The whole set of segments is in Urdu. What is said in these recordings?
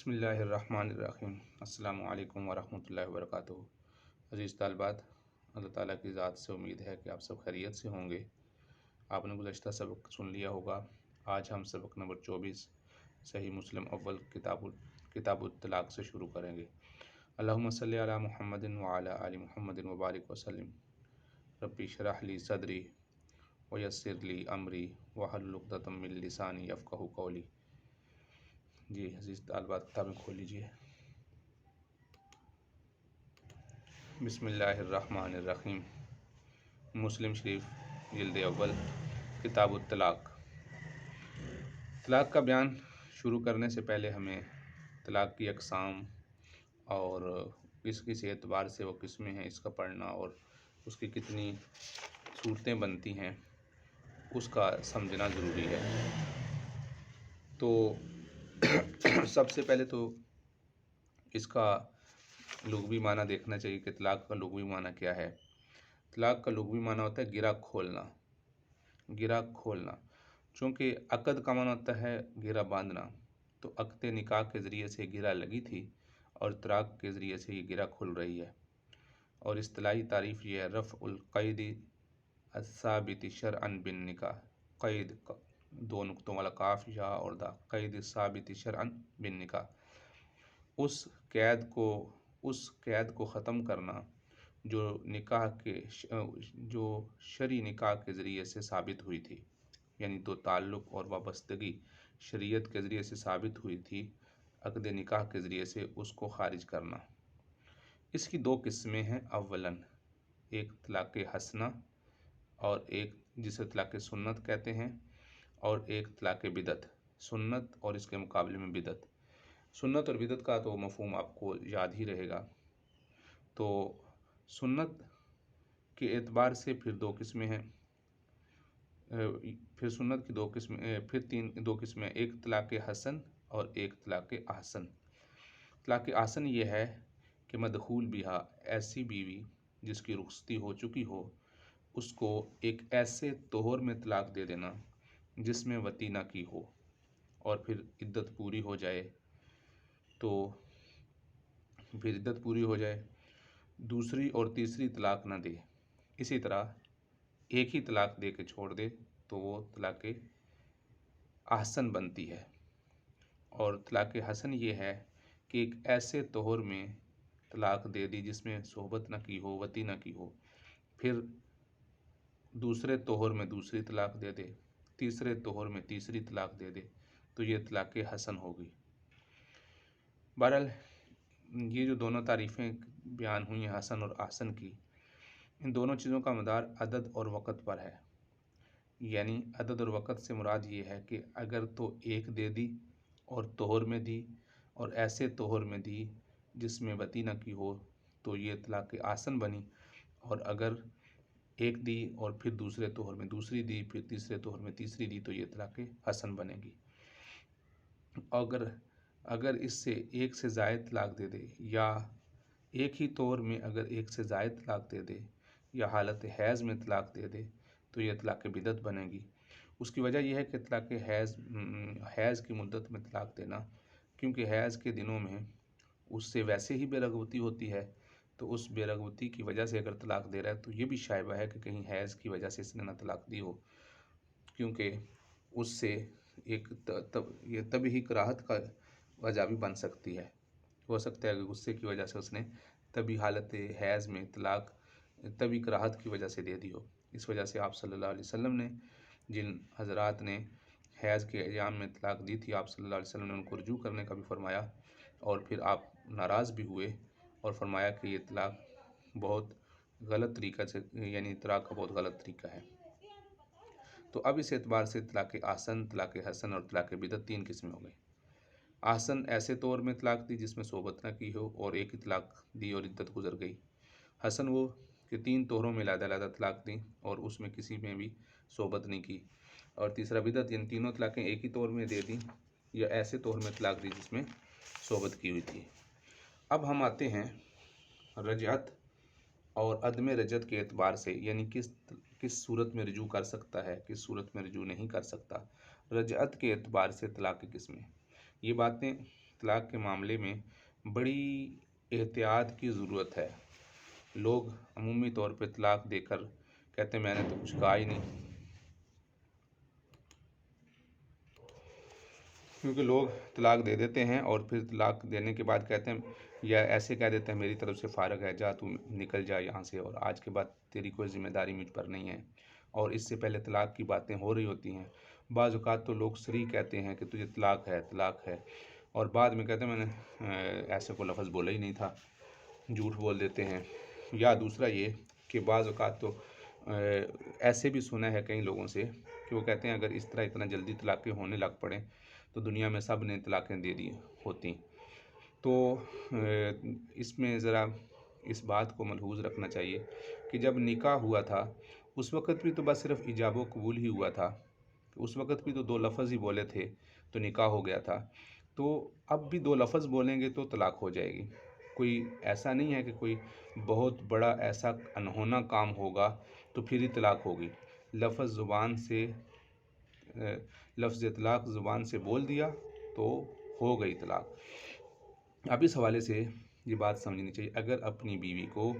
بسم اللہ الرحمن الرحیم۔ السلام علیکم ورحمۃ اللہ وبرکاتہ۔ عزیز طالبات، اللہ تعالیٰ کی ذات سے امید ہے کہ آپ سب خیریت سے ہوں گے۔ آپ نے گزشتہ سبق سن لیا ہوگا۔ آج ہم سبق نمبر 24 صحیح مسلم اول کتاب الطلاق سے شروع کریں گے۔ اللہم صلی علی محمد وعلی آل محمد وبارک وسلم۔ ربی اشرح لی صدری ویسر لی امری واحلل عقدۃ من لسانی یفقہوا قولی۔ جی عزیز طالبات، کتابیں کھول لیجیے۔ بسم اللہ الرحمن الرحیم۔ مسلم شریف جلد اول کتاب الطلاق۔ طلاق کا بیان شروع کرنے سے پہلے ہمیں طلاق کی اقسام اور کس اعتبار سے وہ قسمیں ہیں اس کا پڑھنا اور اس کی کتنی صورتیں بنتی ہیں اس کا سمجھنا ضروری ہے۔ تو سب سے پہلے تو اس کا لغوی معنی دیکھنا چاہیے کہ طلاق کا لغوی معنی کیا ہے۔ طلاق کا لغوی معنی ہوتا ہے گرہ کھولنا، گرہ کھولنا۔ چونکہ عقد کا معنی ہوتا ہے گرہ باندھنا، تو عقد نکاح کے ذریعے سے گرہ لگی تھی اور طلاق کے ذریعے سے یہ گرہ کھل رہی ہے۔ اور اصطلاحی تعریف یہ ہے رفع القید الثابت شرعا بالنکاح۔ قید دو نقطوں والا کاف یا اور دا، قید ثابت شرعا بالنکاح، اس قید کو ختم کرنا جو شرعی نکاح کے ذریعے سے ثابت ہوئی تھی، یعنی دو تعلق اور وابستگی شریعت کے ذریعے سے ثابت ہوئی تھی، عقد نکاح کے ذریعے سے اس کو خارج کرنا۔ اس کی دو قسمیں ہیں۔ اولاً ایک طلاق حسنہ اور ایک جسے طلاق سنت کہتے ہیں، اور ایک طلاق بدعت۔ سنت اور اس کے مقابلے میں بدعت۔ سنت اور بدعت کا تو مفہوم آپ کو یاد ہی رہے گا۔ تو سنت کے اعتبار سے پھر دو قسمیں ہیں، پھر سنت کی دو قسمیں، ایک طلاق حسن اور ایک طلاق احسن۔ طلاق احسن یہ ہے کہ مدخول بہا، ایسی بیوی جس کی رخصتی ہو چکی ہو، اس کو ایک ایسے طہر میں طلاق دے دینا جس میں وطی نہ کی ہو، اور پھر عدت پوری ہو جائے دوسری اور تیسری طلاق نہ دے۔ اسی طرح ایک ہی طلاق دے کے چھوڑ دے تو وہ طلاق احسن بنتی ہے۔ اور طلاق حسن یہ ہے کہ ایک ایسے طہر میں طلاق دے دی جس میں صحبت نہ کی ہو، وطی نہ کی ہو، پھر دوسرے طہر میں دوسری طلاق دے دے، تیسرے طہر میں تیسری طلاق دے دے، تو یہ طلاق حسن ہوگی۔ بہرحال یہ جو دونوں تعریفیں بیان ہوئی ہیں حسن اور احسن کی، ان دونوں چیزوں کا مدار عدد اور وقت پر ہے۔ یعنی عدد اور وقت سے مراد یہ ہے کہ اگر تو ایک دے دی اور طہر میں دی، اور ایسے طہر میں دی جس میں وطی نہ کی ہو، تو یہ طلاق احسن بنی، اور اگر ایک دی اور پھر دوسرے طہر میں دوسری دی، پھر تیسرے طہر میں تیسری دی، تو یہ طلاق حسن بنے گی۔ اگر اس سے ایک سے زائد طلاق دے دے، یا ایک ہی طور میں اگر ایک سے زائد طلاق دے دے، یا حالت حیض میں طلاق دے دے، تو یہ طلاق بدعت بنے گی۔ اس کی وجہ یہ ہے کہ طلاق حیض کی مدت میں طلاق دینا، کیونکہ حیض کے دنوں میں اس سے ویسے ہی بے رغبتی ہوتی ہے، تو اس بے رغبتی کی وجہ سے اگر طلاق دے رہا ہے تو یہ بھی شائبہ ہے کہ کہیں حیض کی وجہ سے اس نے نہ طلاق دی ہو، کیونکہ اس سے ایک یہ طبعی کراہت کا وجہ بھی بن سکتی ہے۔ ہو سکتا ہے کہ غصے کی وجہ سے اس نے طبعی حالت حیض میں طلاق طبعی کراہت کی وجہ سے دے دی ہو۔ اس وجہ سے آپ صلی اللہ علیہ وسلم نے جن حضرات نے حیض کے ایام میں طلاق دی تھی، آپ صلی اللہ علیہ وسلم نے ان کو رجوع کرنے کا بھی فرمایا، اور پھر آپ ناراض بھی ہوئے اور فرمایا کہ یہ طلاق بہت غلط طریقہ سے، یعنی طلاق کا بہت غلط طریقہ ہے۔ تو اب اس اعتبار سے طلاق احسن، طلاق حسن اور طلاق بدعت تین قسمیں ہو گئی۔ احسن ایسے طور میں طلاق دی جس میں صحبت نہ کی ہو اور ایک ہی طلاق دی اور عدت گزر گئی۔ حسن وہ کہ تین طہروں میں علیحدہ علیحدہ طلاق دی اور اس میں کسی میں بھی صحبت نہیں کی۔ اور تیسرا بدعت، یعنی تینوں طلاقیں ایک ہی طور میں دے دی یا ایسے طور میں طلاق دی جس میں صحبت کی ہوئی تھی۔ اب ہم آتے ہیں رجعت اور عدم رجعت کے اعتبار سے، یعنی کس صورت میں رجوع کر سکتا ہے، کس صورت میں رجوع نہیں کر سکتا۔ رجعت کے اعتبار سے طلاق کی قسمیں، یہ باتیں طلاق کے معاملے میں بڑی احتیاط کی ضرورت ہے۔ لوگ عمومی طور پہ طلاق دے کر کہتے ہیں میں نے تو کچھ کہا ہی نہیں، کیونکہ لوگ طلاق دے دیتے ہیں اور پھر طلاق دینے کے بعد کہتے ہیں یا ایسے کہہ دیتے ہیں میری طرف سے فارغ ہے، جا تم نکل جا یہاں سے، اور آج کے بعد تیری کوئی ذمہ داری مجھ پر نہیں ہے، اور اس سے پہلے طلاق کی باتیں ہو رہی ہوتی ہیں۔ بعض اوقات تو لوگ صریح کہتے ہیں کہ تجھے طلاق ہے، طلاق ہے، اور بعد میں کہتے ہیں میں نے ایسے کو لفظ بولا ہی نہیں تھا، جھوٹ بول دیتے ہیں۔ یا دوسرا یہ کہ بعض اوقات تو ایسے بھی سنا ہے کئی لوگوں سے کہ وہ کہتے ہیں اگر اس طرح اتنا جلدی طلاقیں ہونے لگ پڑیں تو دنیا میں سب نے طلاقیں دے دی ہوتی۔ تو اس میں ذرا اس بات کو ملحوظ رکھنا چاہیے کہ جب نکاح ہوا تھا اس وقت بھی تو بس صرف ایجاب و قبول ہی ہوا تھا، اس وقت بھی تو 2 لفظ ہی بولے تھے تو نکاح ہو گیا تھا، تو اب بھی 2 لفظ بولیں گے تو طلاق ہو جائے گی۔ کوئی ایسا نہیں ہے کہ کوئی بہت بڑا ایسا انہونا کام ہوگا تو پھر ہی طلاق ہوگی۔ لفظ طلاق زبان سے بول دیا تو ہو گئی طلاق۔ اب اس حوالے سے یہ بات سمجھنی چاہیے، اگر اپنی بیوی کو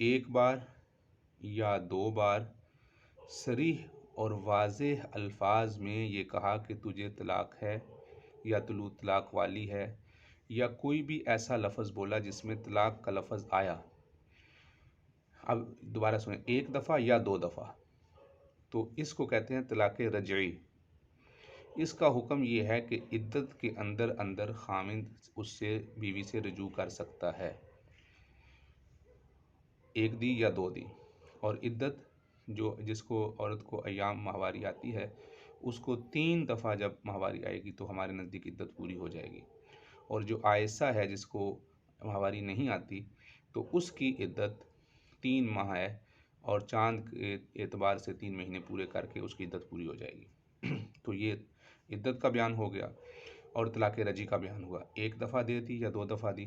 ایک بار یا 2 بار صریح اور واضح الفاظ میں یہ کہا کہ تجھے طلاق ہے یا تو طلاق والی ہے، یا کوئی بھی ایسا لفظ بولا جس میں طلاق کا لفظ آیا، اب دوبارہ سنیں، 1 دفعہ یا 2 دفعہ، تو اس کو کہتے ہیں طلاق رجعی۔ اس کا حکم یہ ہے کہ عدت کے اندر اندر خامند اس سے بیوی سے رجوع کر سکتا ہے، 1 دی یا 2 دی، اور عدت جس کو عورت کو ایام ماہواری آتی ہے اس کو 3 دفعہ جب ماہواری آئے گی تو ہمارے نزدیک عدت پوری ہو جائے گی، اور جو عائسہ ہے جس کو ماہواری نہیں آتی تو اس کی عدت 3 ماہ ہے، اور چاند کے اعتبار سے 3 مہینے پورے کر کے اس کی عدت پوری ہو جائے گی۔ تو یہ عدت کا بیان ہو گیا، اور طلاق رجعی کا بیان ہوا، 1 دفعہ دے دی یا 2 دفعہ دی۔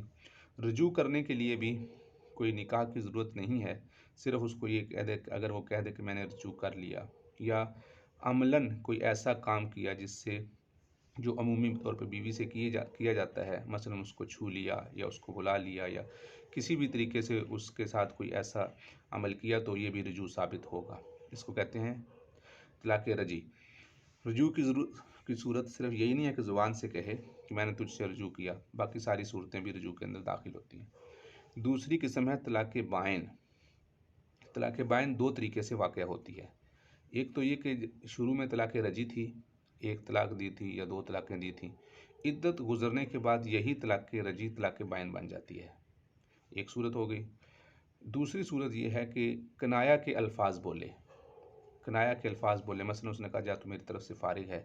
رجوع کرنے کے لیے بھی کوئی نکاح کی ضرورت نہیں ہے، صرف اس کو یہ کہہ دے، اگر وہ کہہ دے کہ میں نے رجوع کر لیا، یا عملاً کوئی ایسا کام کیا جس سے جو عمومی طور پہ بیوی سے کیا جاتا ہے، مثلا اس کو چھو لیا یا اس کو بلا لیا یا کسی بھی طریقے سے اس کے ساتھ کوئی ایسا عمل کیا، تو یہ بھی رجوع ثابت ہوگا۔ اس کو کہتے ہیں طلاق رجعی۔ رجوع کی صورت صرف یہی نہیں ہے کہ زبان سے کہے کہ میں نے تجھ سے رجوع کیا، باقی ساری صورتیں بھی رجوع کے اندر داخل ہوتی ہیں۔ دوسری قسم ہے طلاق بائن۔ طلاق بائن 2 طریقے سے واقع ہوتی ہے۔ ایک تو یہ کہ شروع میں طلاق رجعی تھی، 1 طلاق دی تھی یا 2 طلاقیں دی تھیں، عدت گزرنے کے بعد یہی طلاق رجعی طلاق بائن بن جاتی ہے، ایک صورت ہو گئی۔ دوسری صورت یہ ہے کہ کنایا کے الفاظ بولے، مثلا اس نے کہا جا تو میری طرف سے فارغ ہے،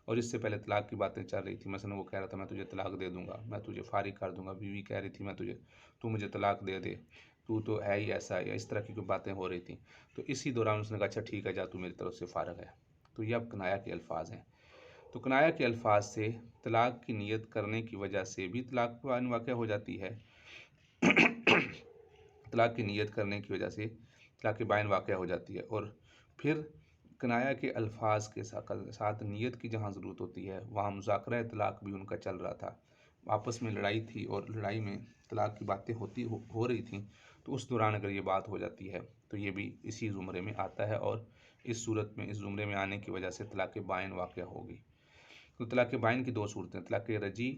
اور اس سے پہلے طلاق کی باتیں چل رہی تھی، مثلا وہ کہہ رہا تھا میں تجھے طلاق دے دوں گا، میں تجھے فارغ کر دوں گا، بیوی کہہ رہی تھی تو مجھے طلاق دے دے، تو ہے ہی ایسا، یا اس طرح کی کوئی باتیں ہو رہی تھیں، تو اسی دوران اس نے کہا اچھا ٹھیک ہے جا تو میری طرف سے فارغ ہے، تو یہ اب کنایا کے الفاظ ہیں۔ تو کنایا کے الفاظ سے طلاق کی نیت کرنے کی وجہ سے بھی طلاق بائن واقع ہو جاتی ہے، طلاق کی نیت کرنے کی وجہ سے طلاق بائن واقع ہو جاتی ہے، اور پھر کنایا کے الفاظ کے ساتھ نیت کی جہاں ضرورت ہوتی ہے وہاں مذاکرہ طلاق بھی ان کا چل رہا تھا، آپس میں لڑائی تھی اور لڑائی میں طلاق کی باتیں ہو رہی تھیں، تو اس دوران اگر یہ بات ہو جاتی ہے تو یہ بھی اسی زمرے میں آتا ہے، اور اس صورت میں اس زمرے میں آنے کی وجہ سے طلاق بائن واقع ہوگی۔ تو طلاق بائن کی 2 صورتیں، طلاق رجعی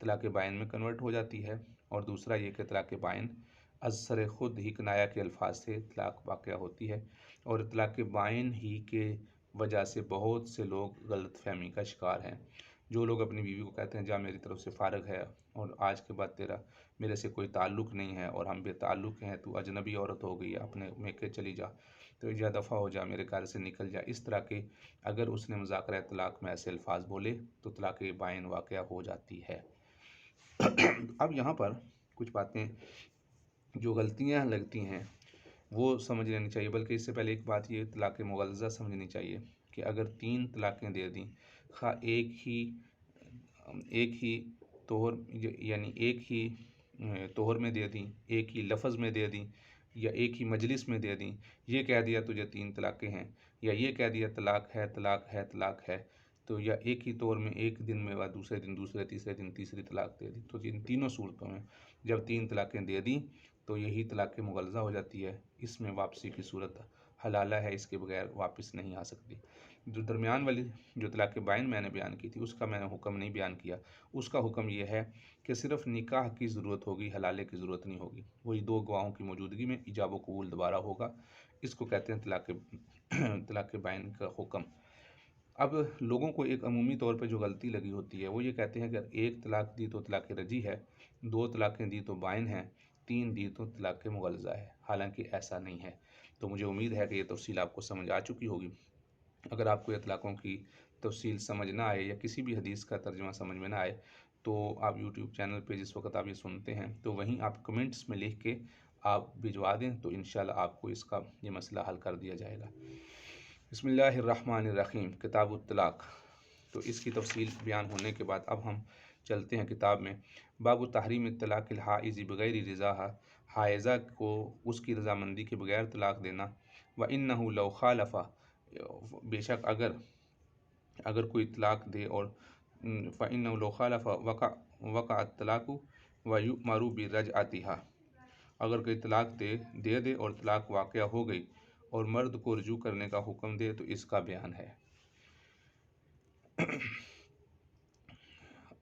طلاق بائن میں کنورٹ ہو جاتی ہے، اور دوسرا یہ کہ طلاق بائن از سر خود ہی کنایا کے الفاظ سے طلاق واقع ہوتی ہے، اور طلاق بائن ہی کے وجہ سے بہت سے لوگ غلط فہمی کا شکار ہیں۔ جو لوگ اپنی بیوی کو کہتے ہیں جا میری طرف سے فارغ ہے، اور آج کے بعد تیرا میرے سے کوئی تعلق نہیں ہے، اور ہم بے تعلق ہیں، تو اجنبی عورت ہو گئی، اپنے میکے چلی جا، تو یا دفع ہو جا، میرے گھر سے نکل جا، اس طرح کے اگر اس نے مذاکرہ طلاق میں ایسے الفاظ بولے تو طلاق بائن واقع ہو جاتی ہے۔ اب یہاں پر کچھ باتیں جو غلطیاں لگتی ہیں وہ سمجھ لینی چاہیے، بلکہ اس سے پہلے ایک بات یہ طلاق مغلظہ سمجھنی چاہیے کہ اگر 3 طلاقیں دے دیں، خواہ ایک ہی طہر یعنی ایک ہی طہر میں دے دیں، ایک ہی لفظ میں دے دیں، یا ایک ہی مجلس میں دے دیں، یہ کہہ دیا تجھے 3 طلاقیں ہیں، یا یہ کہہ دیا طلاق ہے طلاق ہے طلاق ہے، تو یا ایک ہی طور میں ایک دن میں بعد دوسرے دن دوسرے تیسرے دن تیسری طلاق دے دی، تو ان تینوں صورتوں میں جب 3 طلاقیں دے دیں تو یہی طلاق مغلظہ ہو جاتی ہے، اس میں واپسی کی صورت حلالہ ہے، اس کے بغیر واپس نہیں آ سکتی۔ جو درمیان والی جو طلاق بائن میں نے بیان کی تھی اس کا میں نے حکم نہیں بیان کیا، اس کا حکم یہ ہے کہ صرف نکاح کی ضرورت ہوگی، حلالے کی ضرورت نہیں ہوگی، وہی 2 گواہوں کی موجودگی میں ایجاب و قبول دوبارہ ہوگا، اس کو کہتے ہیں طلاق بائن کا حکم۔ اب لوگوں کو ایک عمومی طور پہ جو غلطی لگی ہوتی ہے وہ یہ کہتے ہیں کہ ایک طلاق دی تو طلاق رجی ہے، 2 طلاقیں دی تو بائن ہے، 3 دی تو طلاق مغلظہ ہے، حالانکہ ایسا نہیں ہے۔ تو مجھے امید ہے کہ یہ تفصیل آپ کو سمجھ آ چکی ہوگی۔ اگر آپ کو اطلاقوں کی تفصیل سمجھ نہ آئے یا کسی بھی حدیث کا ترجمہ سمجھ میں نہ آئے تو آپ یوٹیوب چینل پہ جس وقت آپ یہ سنتے ہیں تو وہیں آپ کمنٹس میں لکھ کے آپ بھجوا دیں، تو انشاءاللہ آپ کو اس کا یہ مسئلہ حل کر دیا جائے گا۔ بسم اللہ الرحمن الرحیم، کتاب الطلاق۔ تو اس کی تفصیل بیان ہونے کے بعد اب ہم چلتے ہیں کتاب میں۔ باب تحریم الطلاق الحائض بغیر رضاها، حائضہ کو اس کی رضامندی کے بغیر طلاق دینا۔ وَإِنَّهُ لَوْ خَالَفَ، بے شک اگر کوئی طلاق دے اور فَإِنَّهُ لَوْ خَالَفَ وقع الطلاق وَيُؤْمَرُ بِرَجْعَتِهَا، اگر کوئی طلاق دے دے اور طلاق واقع ہو گئی اور مرد کو رجوع کرنے کا حکم دے تو اس کا بیان ہے۔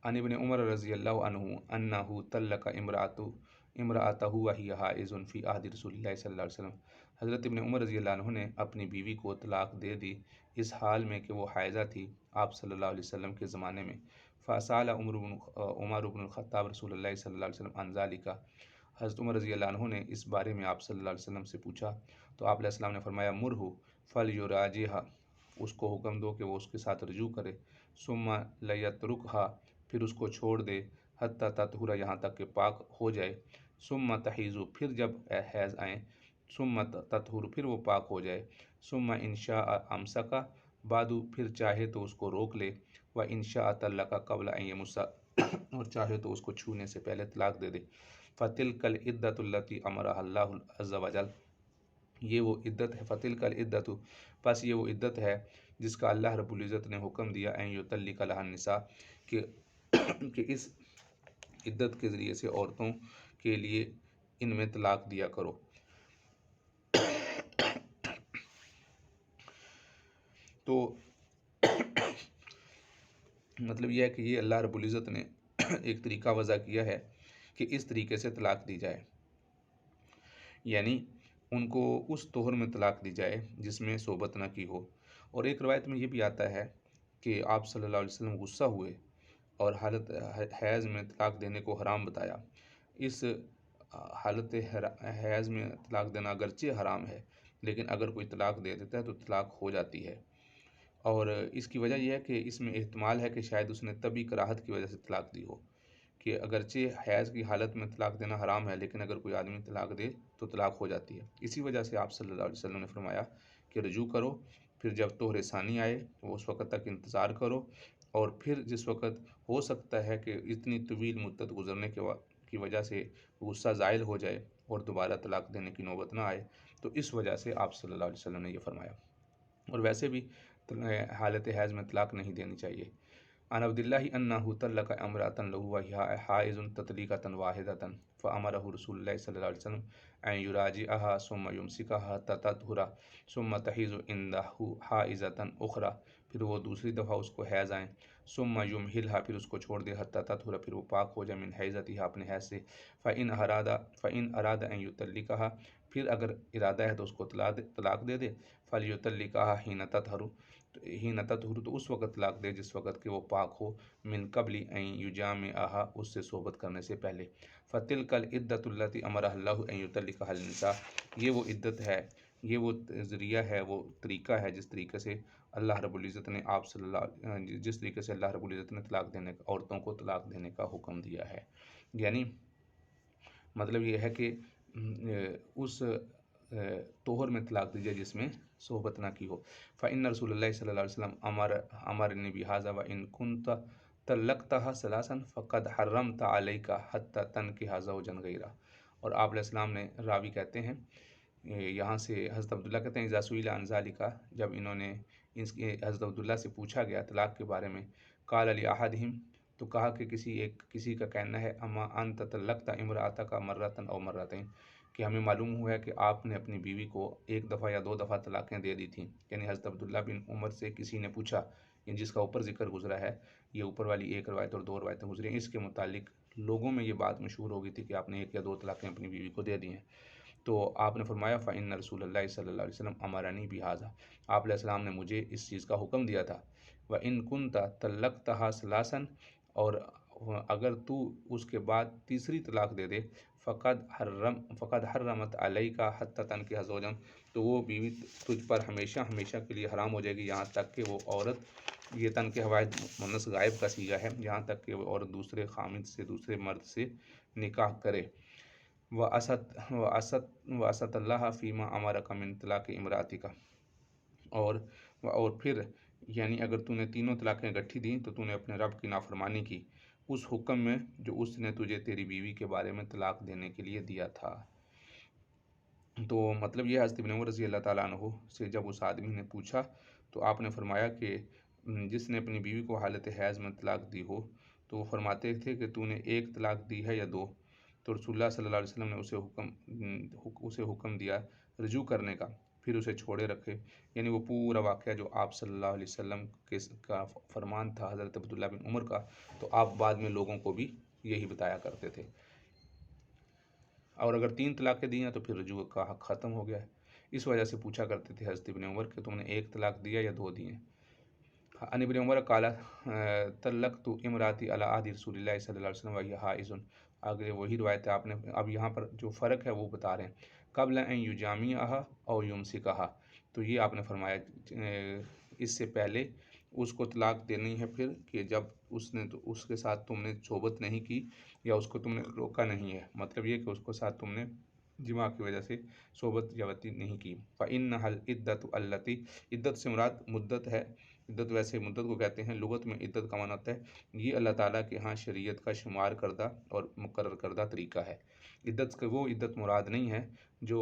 عن ابن عمر رضی اللہ عنہ انہ طلق امرأتہ وہی حائض فی عہد رسول اللہ صلی اللہ علیہ وسلم، حضرت ابن عمر رضی اللہ عنہ نے اپنی بیوی کو طلاق دے دی اس حال میں کہ وہ حائضہ تھی آپ صلی اللہ علیہ وسلم کے زمانے میں۔ فسأل عمر بن الخطاب رسول اللہ صلی اللہ علیہ وسلم عن ذلک، حضرت عمر رضی اللہ عنہ نے اس بارے میں آپ صلی اللہ علیہ وسلم سے پوچھا تو آپ علیہ السلام نے فرمایا مرہ فلیراجعھا، اس کو حکم دو کہ وہ اس کے ساتھ رجوع کرے، ثم لیترکھا، پھر اس کو چھوڑ دے، حتی تطہر، یہاں تک کہ پاک ہو جائے، ثم تحیض، پھر جب حیض آئیں، ثم تطہر، پھر وہ پاک ہو جائے، ثم ان شاء امسکا، بعد پھر چاہے تو اس کو روک لے، وان شاء طلق قبل ان یمسا، اور چاہے تو اس کو چھونے سے پہلے طلاق دے دے۔ فتلک العدۃ التی امرها اللہ عز وجل، یہ وہ عدت ہے، فتلک العدۃ، پس یہ وہ عدت ہے جس کا اللہ رب العزت نے حکم دیا ان یطلق لها النساء، کہ اس عدت کے ذریعے سے عورتوں کے لیے ان میں طلاق دیا کرو۔ تو مطلب یہ ہے کہ یہ اللہ رب العزت نے ایک طریقہ وضع کیا ہے کہ اس طریقے سے طلاق دی جائے، یعنی ان کو اس طہر میں طلاق دی جائے جس میں صحبت نہ کی ہو۔ اور ایک روایت میں یہ بھی آتا ہے کہ آپ صلی اللہ علیہ وسلم غصہ ہوئے اور حالت حیض میں طلاق دینے کو حرام بتایا۔ اس حالت حیض میں طلاق دینا اگرچہ حرام ہے لیکن اگر کوئی طلاق دے دیتا ہے تو طلاق ہو جاتی ہے، اور اس کی وجہ یہ ہے کہ اس میں احتمال ہے کہ شاید اس نے طبی کراہت کی وجہ سے طلاق دی ہو، کہ اگرچہ حیض کی حالت میں طلاق دینا حرام ہے لیکن اگر کوئی آدمی طلاق دے تو طلاق ہو جاتی ہے۔ اسی وجہ سے آپ صلی اللہ علیہ وسلم نے فرمایا کہ رجوع کرو، پھر جب طہر ثانی آئے وہ اس وقت تک انتظار کرو، اور پھر جس وقت ہو سکتا ہے کہ اتنی طویل مدت گزرنے کی وجہ سے غصہ زائل ہو جائے اور دوبارہ طلاق دینے کی نوبت نہ آئے، تو اس وجہ سے آپ صلی اللہ علیہ وسلم نے یہ فرمایا۔ اور ویسے بھی حالت حیض میں طلاق نہیں دینی چاہیے۔ عن عبد الله انه طلق امرأة له وهي حائض تطليقة واحدة فأمره رسول الله صلی اللہ علیہ وسلم ان يراجعها ثم يمسكها حتى تطهر ثم تحيض عنده حائضة اخرى، پھر وہ دوسری دفعہ اس کو حیض آئیں، ثم يمهلها، پھر اس کو چھوڑ دے، حتى تطهر، پھر وہ پاک ہو جائے، من حیضتها، اپنے حیض سے، فإن أراد ان يطلقها، پھر اگر ارادہ ہے تو اس کو طلاق دے دے، فليطلقها حين تطهر، تو اس وقت طلاق دے جس وقت کہ وہ پاک ہو، من قبل ان یجامعها، اس سے صحبت کرنے سے پہلے۔ فتلک العدۃ التی امرها اللہ ان یطلقها النساء، یہ وہ عدت ہے، یہ وہ ذریعہ ہے، وہ طریقہ ہے جس طریقے سے اللہ رب العزت نے جس طریقے سے اللہ رب العزت نے عورتوں کو طلاق دینے کا حکم دیا ہے۔ یعنی مطلب یہ ہے کہ اس طہر میں طلاق دیجیے جس میں صحبت نہ کی ہو۔ فإن رسول اللہ صلی اللہ علیہ وسلم امرنی بہذا وإن كنت طلقتها ثلاثا فقد حرمت عليك حتى تنكح زوجا غيره، اور آپ علیہ السلام نے، راوی کہتے ہیں یہاں سے حضرت عبداللہ کہتے ہیں اذا سئل عن ذلك، جب انہوں نے اس کے حضرت عبداللہ سے پوچھا گیا طلاق کے بارے میں، قال علی احدہم، تو کہا کہ کسی کا کہنا ہے، اما انت طلقت امرأتک مرۃ او مرتین، کہ ہمیں معلوم ہوا ہے کہ آپ نے اپنی بیوی کو ایک دفعہ یا 2 دفعہ طلاقیں دے دی تھیں۔ یعنی حضرت عبداللہ بن عمر سے کسی نے پوچھا، یعنی جس کا اوپر ذکر گزرا ہے، یہ اوپر والی ایک روایت اور 2 روایتیں گزری ہیں، اس کے متعلق لوگوں میں یہ بات مشہور ہو گئی تھی کہ آپ نے 1 یا 2 طلاقیں اپنی بیوی کو دے دی ہیں۔ تو آپ نے فرمایا فإن رسول اللہ صلی اللہ علیہ وسلم امرنی بہذا، آپ علیہ السلام نے مجھے اس چیز کا حکم دیا تھا۔ وإن كنت طلقتها ثلاثا، اور اگر تو اس کے بعد تیسری طلاق دے دے، فقد حرمت علیک حتی تنکح زوجا، تو وہ بیوی تجھ پر ہمیشہ ہمیشہ کے لیے حرام ہو جائے گی، یہاں تک کہ وہ عورت، یہ تنکح واحد مؤنث غائب کا صیغہ ہے، یہاں تک کہ وہ عورت دوسرے خامد سے، دوسرے مرد سے نکاح کرے۔ وَأَسَتَ اللَّهَ فِيمَا أَمَرَكَ مِن طلاق امرأتک، اور پھر یعنی اگر تو نے تینوں طلاقیں گٹھی دیں تو تو نے اپنے رب کی نافرمانی کی اس حکم میں جو اس نے تجھے تیری بیوی کے بارے میں طلاق دینے کے لیے دیا تھا۔ تو مطلب یہ حضرت ابن عمر رضی اللہ تعالیٰ عنہ سے جب اس آدمی نے پوچھا تو آپ نے فرمایا کہ جس نے اپنی بیوی کو حالت حیض میں طلاق دی ہو تو وہ فرماتے تھے کہ تو نے 1 طلاق دی ہے یا 2، تو رسول اللہ صلی اللہ علیہ وسلم نے اسے حکم دیا رجوع کرنے کا، پھر اسے چھوڑے رکھے۔ یعنی وہ پورا واقعہ جو آپ صلی اللہ علیہ وسلم کا فرمان تھا حضرت عبداللہ بن عمر کا، تو آپ بعد میں لوگوں کو بھی یہی بتایا کرتے تھے۔ اور اگر 3 طلاقیں دی ہیں تو پھر رجوع کا حق ختم ہو گیا ہے۔ اس وجہ سے پوچھا کرتے تھے حضرت ابن عمر کہ تم نے 1 طلاق دیا یا 2 دیے۔ عن ابن عمر قال طلقت امراتی علی عہد رسول اللہ صلی اللہ علیہ وسلم وہی حائض، آگے وہی روایت ہے، آپ نے اب یہاں پر جو فرق ہے وہ بتا رہے ہیں، قبل ان یجامعہا او یمسکہا، تو یہ آپ نے فرمایا اس سے پہلے اس کو طلاق دینی ہے پھر کہ جب اس کے ساتھ تم نے صحبت نہیں کی یا اس کو تم نے روکا نہیں ہے، مطلب یہ کہ اس کو ساتھ تم نے جماع کی وجہ سے صحبت جاوتی نہیں کی۔ فإنها العدۃ التی، عدت سے مراد مدت ہے، عدت ویسے مدت کو کہتے ہیں، لغت میں عدت کا معنی ہوتا ہے یہ اللہ تعالیٰ کے ہاں شریعت کا شمار کردہ اور مقرر کردہ طریقہ ہے۔ عدت کا وہ عدت مراد نہیں ہے جو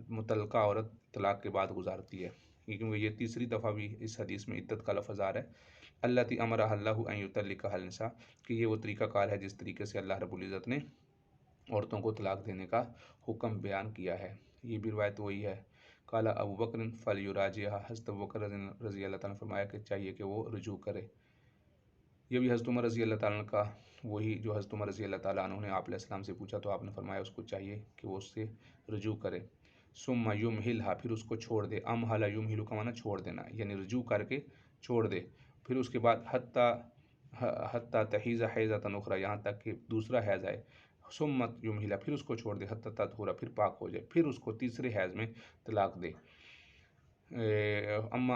متعلقہ عورت طلاق کے بعد گزارتی ہے، کیونکہ یہ تیسری دفعہ بھی اس حدیث میں عدت کا لفظ آ رہا ہے۔ التی امرها اللہ ان یطلقها النساء، کہ یہ وہ طریقہ کار ہے جس طریقے سے اللہ رب العزت نے عورتوں کو طلاق دینے کا حکم بیان کیا ہے۔ یہ بھی روایت وہی ہے۔ قال ابو بکر فلیراجعها، حضرت ابوبکر رضی اللہ تعالیٰ نے فرمایا کہ چاہیے کہ وہ رجوع کرے۔ یہ بھی حضرت عمر رضی اللہ تعالیٰ عنہ کا وہی جو حضرت عمر رضی اللہ تعالیٰ عنہ نے آپ علیہ السلام سے پوچھا تو آپ نے فرمایا اس کو چاہیے کہ وہ اس سے رجوع کرے۔ ثم یمہلھا، پھر اس کو چھوڑ دے، امہل یمہل کا معنی چھوڑ دینا، یعنی رجوع کر کے چھوڑ دے، پھر اس کے بعد حتی تحیض حیضۃ اخری، یہاں تک کہ دوسرا حیض آئے۔ ثم یمہلھا، پھر اس کو چھوڑ دے، حتی تطہر، پھر پاک ہو جائے، پھر اس کو تیسرے حیض میں طلاق دے۔ اما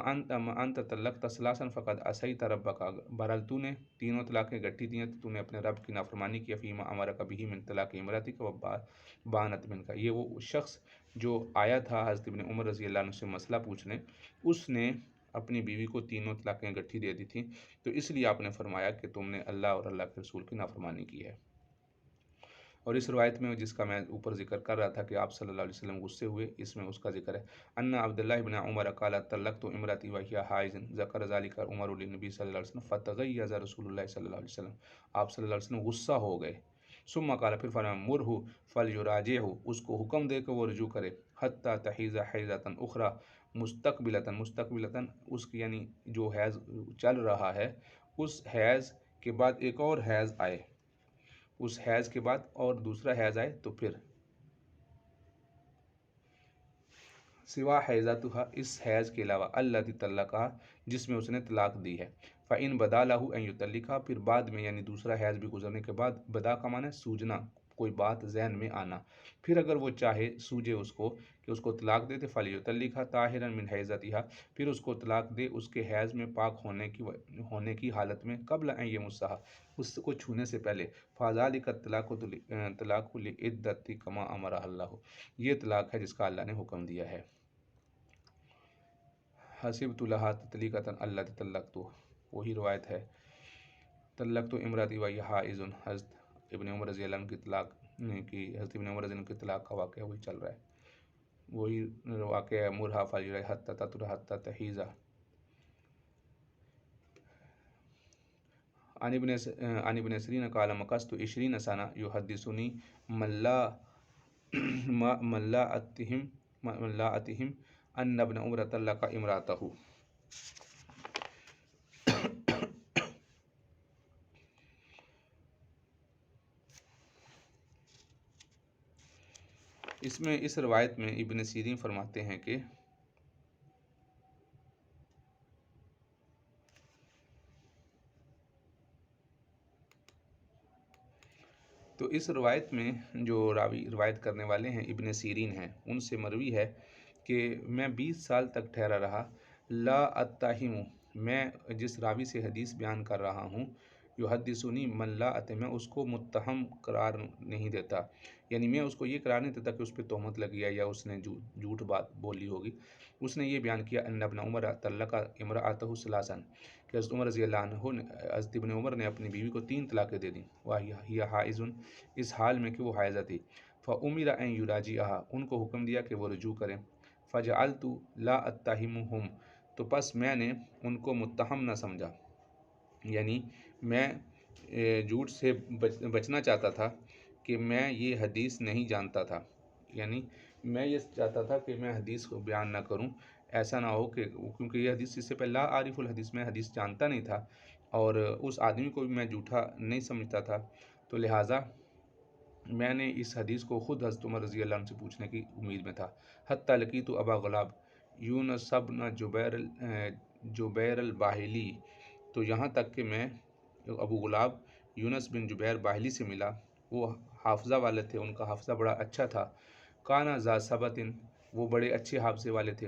انت طلقت ثلاثا فقد عصیت ربک، بہرحال تو نے تینوں طلاقیں گٹھی دی ہیں تو نے اپنے رب کی نافرمانی کی، فیما امرک بہ من طلاق امرأتک وبانت منک، یہ وہ شخص جو آیا تھا حضرت ابن عمر رضی اللہ عنہ سے مسئلہ پوچھنے، اس نے اپنی بیوی کو تینوں طلاقیں گٹھی دے دی تھیں، تو اس لیے آپ نے فرمایا کہ تم نے اللہ اور اللہ کے رسول کی نافرمانی کی ہے۔ اور اس روایت میں جس کا میں اوپر ذکر کر رہا تھا کہ آپ صلی اللہ علیہ وسلم غصے ہوئے، اس میں اس کا ذکر ہے، ان عبداللہ بن عمر قال طلقت امرأتی وہی حائض، ذکر ذلک عمر للنبی صلی اللہ علیہ وسلم فتغیظ رسول اللہ صلی اللہ علیہ وسلم، آپ صلی اللہ علیہ وسلم غصہ ہو گئے۔ ثم قال، پھر فرمایا مرہ فلیراجعہ، اس کو حکم دے کہ وہ رجوع کرے، حتی تحیض حیضۃ اخری مستقبلۃ، اس کی یعنی جو حیض چل رہا ہے اس حیض کے بعد ایک اور حیض آئے، اس حیض کے بعد اور دوسرا حیض آئے تو پھر سوا حیضتها، اس حیض کے علاوہ، التی طلقہا، جس میں اس نے طلاق دی ہے، فإن بدا لہ ان یطلقہا، پھر بعد میں یعنی دوسرا حیض بھی گزرنے کے بعد، بدا کا معنی ہے سوجنا، کوئی بات ذہن میں آنا، پھر اگر وہ چاہے سوجے اس کو کہ اس کو طلاق دے تو فلیطلقہا طاہرا من حیضتہا، پھر اس کو طلاق دے اس کے حیض میں پاک ہونے کی حالت میں، قبل ان یمسہا، اس کو چھونے سے پہلے، فذلک الطلاق للعدۃ کما امرہ اللہ، یہ طلاق ہے جس کا اللہ نے حکم دیا ہے۔ حسبت لہا تطلیقۃ التی طلقت، وہی روایت ہے، طلقت امراتی وہی حائض، حضرت ابن عمر رضی اللہ عنہ کی طلاق کی، حضرت ابن عمر رضی اللہ عنہ کی طلاق کا واقعہ وہی چل رہا ہے، وہی واقعہ ہے، مرہا فلیراجعہ حتی تطہر حتی تحیض، عن ابن سیرین قال مکثت 20 سنة يحدثني ملاءتهم ان ابن عمر طلق امراته۔ اس روایت میں ابن سیرین فرماتے ہیں کہ تو اس روایت میں جو راوی روایت کرنے والے ہیں ابن سیرین ہیں، ان سے مروی ہے کہ میں 20 سال تک ٹھہرا رہا، لا اتہم، میں جس راوی سے حدیث بیان کر رہا ہوں، یحدثنی من لا اتہم، میں اس کو متہم قرار نہیں دیتا، یعنی میں اس کو یہ قرار نہیں دیتا کہ اس پہ تہمت لگی ہے یا اس نے جھوٹ بات بولی ہوگی۔ اس نے یہ بیان کیا ان ابن عمر طلق امرأتہ ثلاثا، کہ حضرت عمر رضی اللہ عنہ نے، حضرت ابن عمر نے اپنی بیوی کو 3 طلاقیں دے دیں، وہی حائض، اس حال میں کہ وہ حائضہ تھی، فأمر ان یراجعها، ان کو حکم دیا کہ وہ رجوع کریں، فجعلت لا اتہمہم، تو پس میں نے ان کو متہم نہ سمجھا، یعنی میں جھوٹ سے بچنا چاہتا تھا کہ میں یہ حدیث نہیں جانتا تھا، یعنی میں یہ چاہتا تھا کہ میں حدیث کو بیان نہ کروں، ایسا نہ ہو کہ، کیونکہ یہ حدیث اس سے پہلے لا عارف الحدیث، میں حدیث جانتا نہیں تھا اور اس آدمی کو بھی میں جھوٹا نہیں سمجھتا تھا، تو لہٰذا میں نے اس حدیث کو خود حضرت عمر رضی اللہ عنہ سے پوچھنے کی امید میں تھا۔ حتی لقیت ابا غلاب یونس بن جبیر الباہلی، تو یہاں تک کہ میں ابو غلاب یونس بن جبیر باہلی سے ملا، وہ حافظہ والے تھے، ان کا حافظہ بڑا اچھا تھا، کانا ذا ثبت، وہ بڑے اچھے حافظے والے تھے،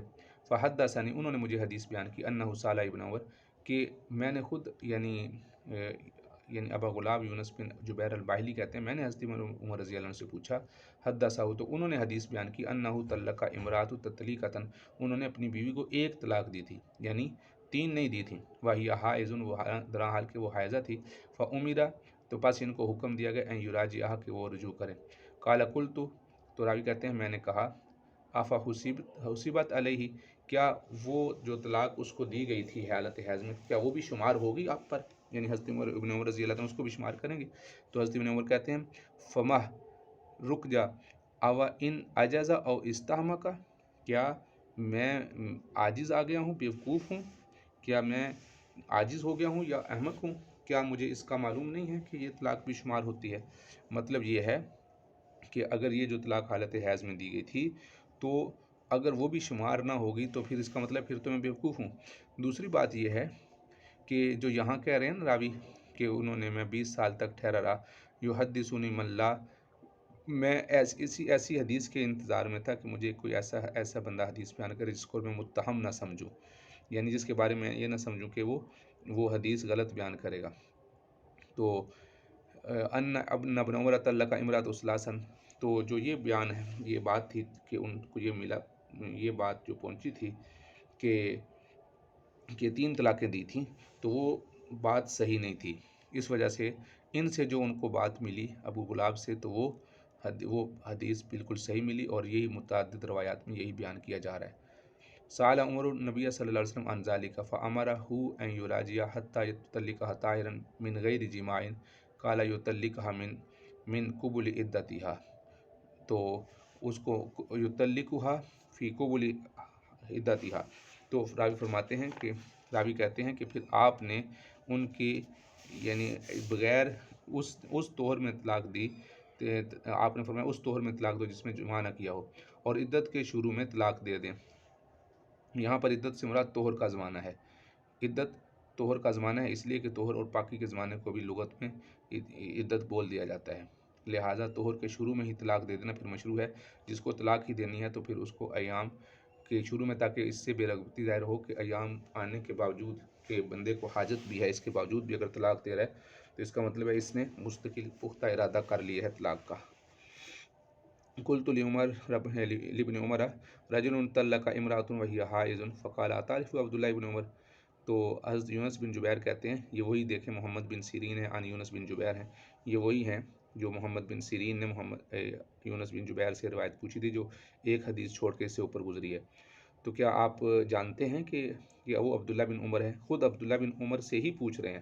فحدثنی، انہوں نے مجھے حدیث بیان کی، انہ سال ابن عمر، کہ میں نے خود یعنی ابا غلاب یونس بن جبیر الباہلی کہتے ہیں، میں نے حضرت عمر رضی اللہ عنہ سے پوچھا، حدثہ، تو انہوں نے حدیث بیان کی، انہ طلق امرأۃ تطلیقۃ، انہوں نے اپنی بیوی کو 1 طلاق دی تھی، یعنی 3 نہیں دی تھی، وہی حائض، وہ درا حال کہ وہ حائضہ تھی، فأمر، تو پس ان کو حکم دیا گیا ان یراجعها، کہ وہ رجوع کریں، قال قلت، تو راوی کہتے ہیں میں نے کہا، افا حسبت علیہ، کیا وہ جو طلاق اس کو دی گئی تھی حالت حیض میں، کیا وہ بھی شمار ہوگی آپ پر، یعنی حضرت ابن عمر رضی اللہ عنہ اس کو بھی شمار کریں گے؟ تو حضرت ابن عمر کہتے ہیں فمہ، رک جا، او ان عجز او استحمق، کیا میں عاجز آ گیا ہوں، بیوقوف ہوں، کیا میں عاجز ہو گیا ہوں یا احمق ہوں، کیا مجھے اس کا معلوم نہیں ہے کہ یہ طلاق بھی شمار ہوتی ہے؟ مطلب یہ ہے کہ اگر یہ جو طلاق حالت حیض میں دی گئی تھی تو اگر وہ بھی شمار نہ ہوگی تو پھر اس کا مطلب پھر تو میں بیوقوف ہوں۔ دوسری بات یہ ہے کہ جو یہاں کہہ رہے ہیں نا راوی کہ انہوں نے، میں 20 سال تک ٹھہرا رہا، یحدثنی من لا، میں ایسی حدیث کے انتظار میں تھا کہ مجھے کوئی ایسا بندہ حدیث بیان کرے جس کو میں متہم نہ سمجھوں، یعنی جس کے بارے میں یہ نہ سمجھوں کہ وہ حدیث غلط بیان کرے گا۔ تو ان ابن عمر طلق امرأۃ ثلاثا، تو جو یہ بیان ہے، یہ بات تھی کہ ان کو یہ ملا، یہ بات جو پہنچی تھی کہ 3 طلاقیں دی تھیں، تو وہ بات صحیح نہیں تھی، اس وجہ سے ان سے جو ان کو بات ملی ابو غلاب سے، تو وہ حدیث بالکل صحیح ملی، اور یہی متعدد روایات میں یہی بیان کیا جا رہا ہے۔ سأل عمر النبی صلی اللہ علیہ وسلم عن ذلك فأمره ان يراجع حتى يطلقها طاهرا من غیر جماع، قال يطلقها من قبل عدتها، تو اس کو يطلقها في قبل عدتها، تو راوی فرماتے ہیں کہ، راوی کہتے ہیں کہ پھر آپ نے ان کی یعنی بغیر اس طہر میں طلاق دی، آپ نے فرمایا اس طہر میں طلاق دو جس میں جماع نہ کیا ہو، اور عدت کے شروع میں طلاق دے دیں۔ یہاں پر عدت سے مراد طہر کا زمانہ ہے، عدت طہر کا زمانہ ہے، اس لیے کہ طہر اور پاکی کے زمانے کو بھی لغت میں عدت بول دیا جاتا ہے، لہٰذا طہر کے شروع میں ہی طلاق دے دینا پھر مشروع ہے، جس کو طلاق ہی دینی ہے تو پھر اس کو ایام کے شروع میں، تاکہ اس سے بے رغبتی ظاہر ہو کہ ایام آنے کے باوجود کہ بندے کو حاجت بھی ہے، اس کے باوجود بھی اگر طلاق دے رہا ہے تو اس کا مطلب ہے اس نے مستقل پختہ ارادہ کر لیا ہے طلاق کا۔ قلت لابن عمر رجل طلق امرأۃ وہی حائض فقال اتعرف عبداللہ ابن عمر، تو حضرت یونس بن جبیر کہتے ہیں، یہ وہی دیکھیں محمد بن سیرین ہیں، عن یونس بن جبیر ہیں، یہ وہی ہیں جو محمد بن سیرین نے یونس بن جبیر سے روایت پوچھی تھی، جو ایک حدیث چھوڑ کے اس سے اوپر گزری ہے، تو کیا آپ جانتے ہیں کہ وہ عبداللہ بن عمر ہیں؟ خود عبداللہ بن عمر سے ہی پوچھ رہے ہیں،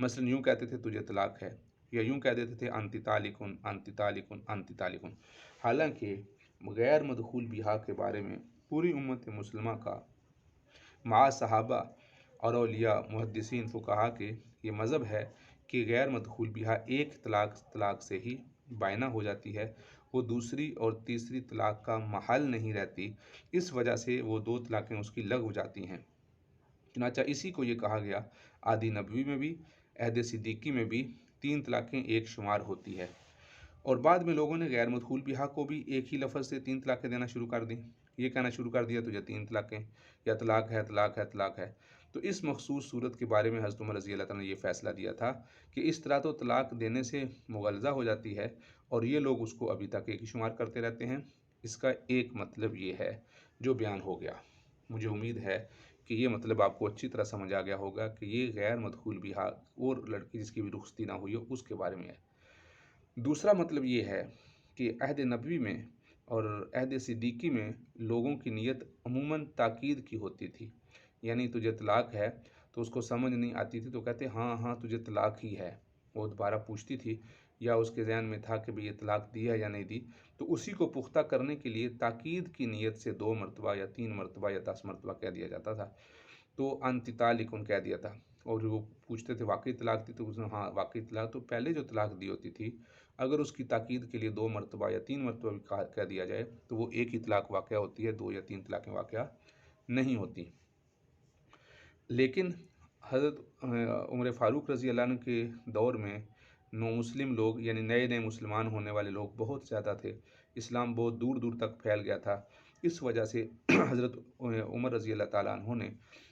مثلا یوں کہتے تھے تجھے طلاق ہے، یا یوں کہہ دیتے تھے انتی طالقن انتی طالقن انتی طالقن۔ حالانکہ غیر مدخول بیاہ کے بارے میں پوری امت مسلمہ کا مع صحابہ اور اولیاء محدثین فقہا کے یہ مذہب ہے کہ غیر مدخول بیاہ ایک طلاق سے ہی بائنہ ہو جاتی ہے، وہ دوسری اور تیسری طلاق کا محل نہیں رہتی، اس وجہ سے وہ 2 طلاقیں اس کی لغو جاتی ہیں۔ چنانچہ اسی کو یہ کہا گیا عہد نبوی میں بھی، عہد صدیقی میں بھی 3 طلاقیں ایک شمار ہوتی ہے، اور بعد میں لوگوں نے غیر مدخول بیاہ کو بھی ایک ہی لفظ سے 3 طلاقیں دینا شروع کر دیں، یہ کہنا شروع کر دیا تجھے 3 طلاقیں، یا طلاق ہے طلاق ہے طلاق ہے۔ تو اس مخصوص صورت کے بارے میں حضرت عمر رضی اللہ تعالیٰ نے یہ فیصلہ دیا تھا کہ اس طرح تو طلاق دینے سے مغلظہ ہو جاتی ہے، اور یہ لوگ اس کو ابھی تک ایک ہی شمار کرتے رہتے ہیں۔ اس کا ایک مطلب یہ ہے جو بیان ہو گیا، مجھے امید ہے کہ یہ مطلب آپ کو اچھی طرح سمجھ آ گیا ہوگا کہ یہ غیر مدخول بیاہ اور لڑکی جس کی بھی رخصتی نہ ہوئی ہو اس کے بارے میں ہے۔ دوسرا مطلب یہ ہے کہ عہد نبوی میں اور عہد صدیقی میں لوگوں کی نیت عموماً تاکید کی ہوتی تھی، یعنی تجھے طلاق ہے تو اس کو سمجھ نہیں آتی تھی تو کہتے ہاں ہاں تجھے طلاق ہی ہے، وہ دوبارہ پوچھتی تھی، یا اس کے ذہن میں تھا کہ یہ طلاق دی ہے یا نہیں دی، تو اسی کو پختہ کرنے کے لیے تاکید کی نیت سے 2 مرتبہ یا 3 مرتبہ یا 10 مرتبہ کہہ دیا جاتا تھا، تو انتی طالقن کہہ دیا تھا، اور وہ پوچھتے تھے واقعی طلاق دی، تو اس نے ہاں واقعی طلاق، تو پہلے جو طلاق دی ہوتی تھی اگر اس کی تاکید کے لیے 2 مرتبہ یا 3 مرتبہ بھی کہہ دیا جائے تو وہ ایک ہی طلاق واقعہ ہوتی ہے، 2 یا 3 طلاقیں واقعہ نہیں ہوتی۔ لیکن حضرت عمر فاروق رضی اللہ عنہ کے دور میں نو مسلم لوگ یعنی نئے نئے مسلمان ہونے والے لوگ بہت زیادہ تھے، اسلام بہت دور دور تک پھیل گیا تھا، اس وجہ سے حضرت عمر رضی اللہ تعالیٰ عنہ نے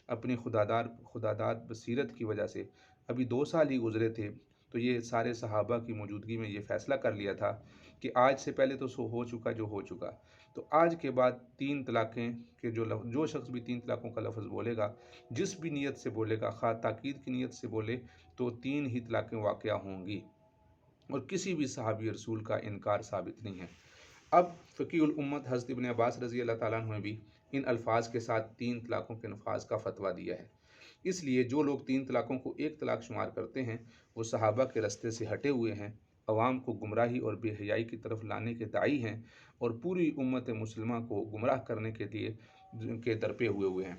اپنی خداداد بصیرت کی وجہ سے ابھی 2 سال ہی گزرے تھے، تو یہ سارے صحابہ کی موجودگی میں یہ فیصلہ کر لیا تھا کہ آج سے پہلے تو سو ہو چکا جو ہو چکا، تو آج کے بعد 3 طلاقیں کے جو شخص بھی 3 طلاقوں کا لفظ بولے گا، جس بھی نیت سے بولے گا، خواہ تاکید کی نیت سے بولے تو 3 ہی طلاقیں واقعہ ہوں گی، اور کسی بھی صحابی رسول کا انکار ثابت نہیں ہے۔ اب فقیہ الامت حضرت ابن عباس رضی اللہ تعالیٰ عنہ نے بھی ان الفاظ کے ساتھ 3 طلاقوں کے نفاذ کا فتویٰ دیا ہے۔ اس لیے جو لوگ 3 طلاقوں کو ایک طلاق شمار کرتے ہیں وہ صحابہ کے رستے سے ہٹے ہوئے ہیں، عوام کو گمراہی اور بے حیائی کی طرف لانے کے داعی ہیں، اور پوری امت مسلمہ کو گمراہ کرنے کے لیے درپے ہوئے ہیں۔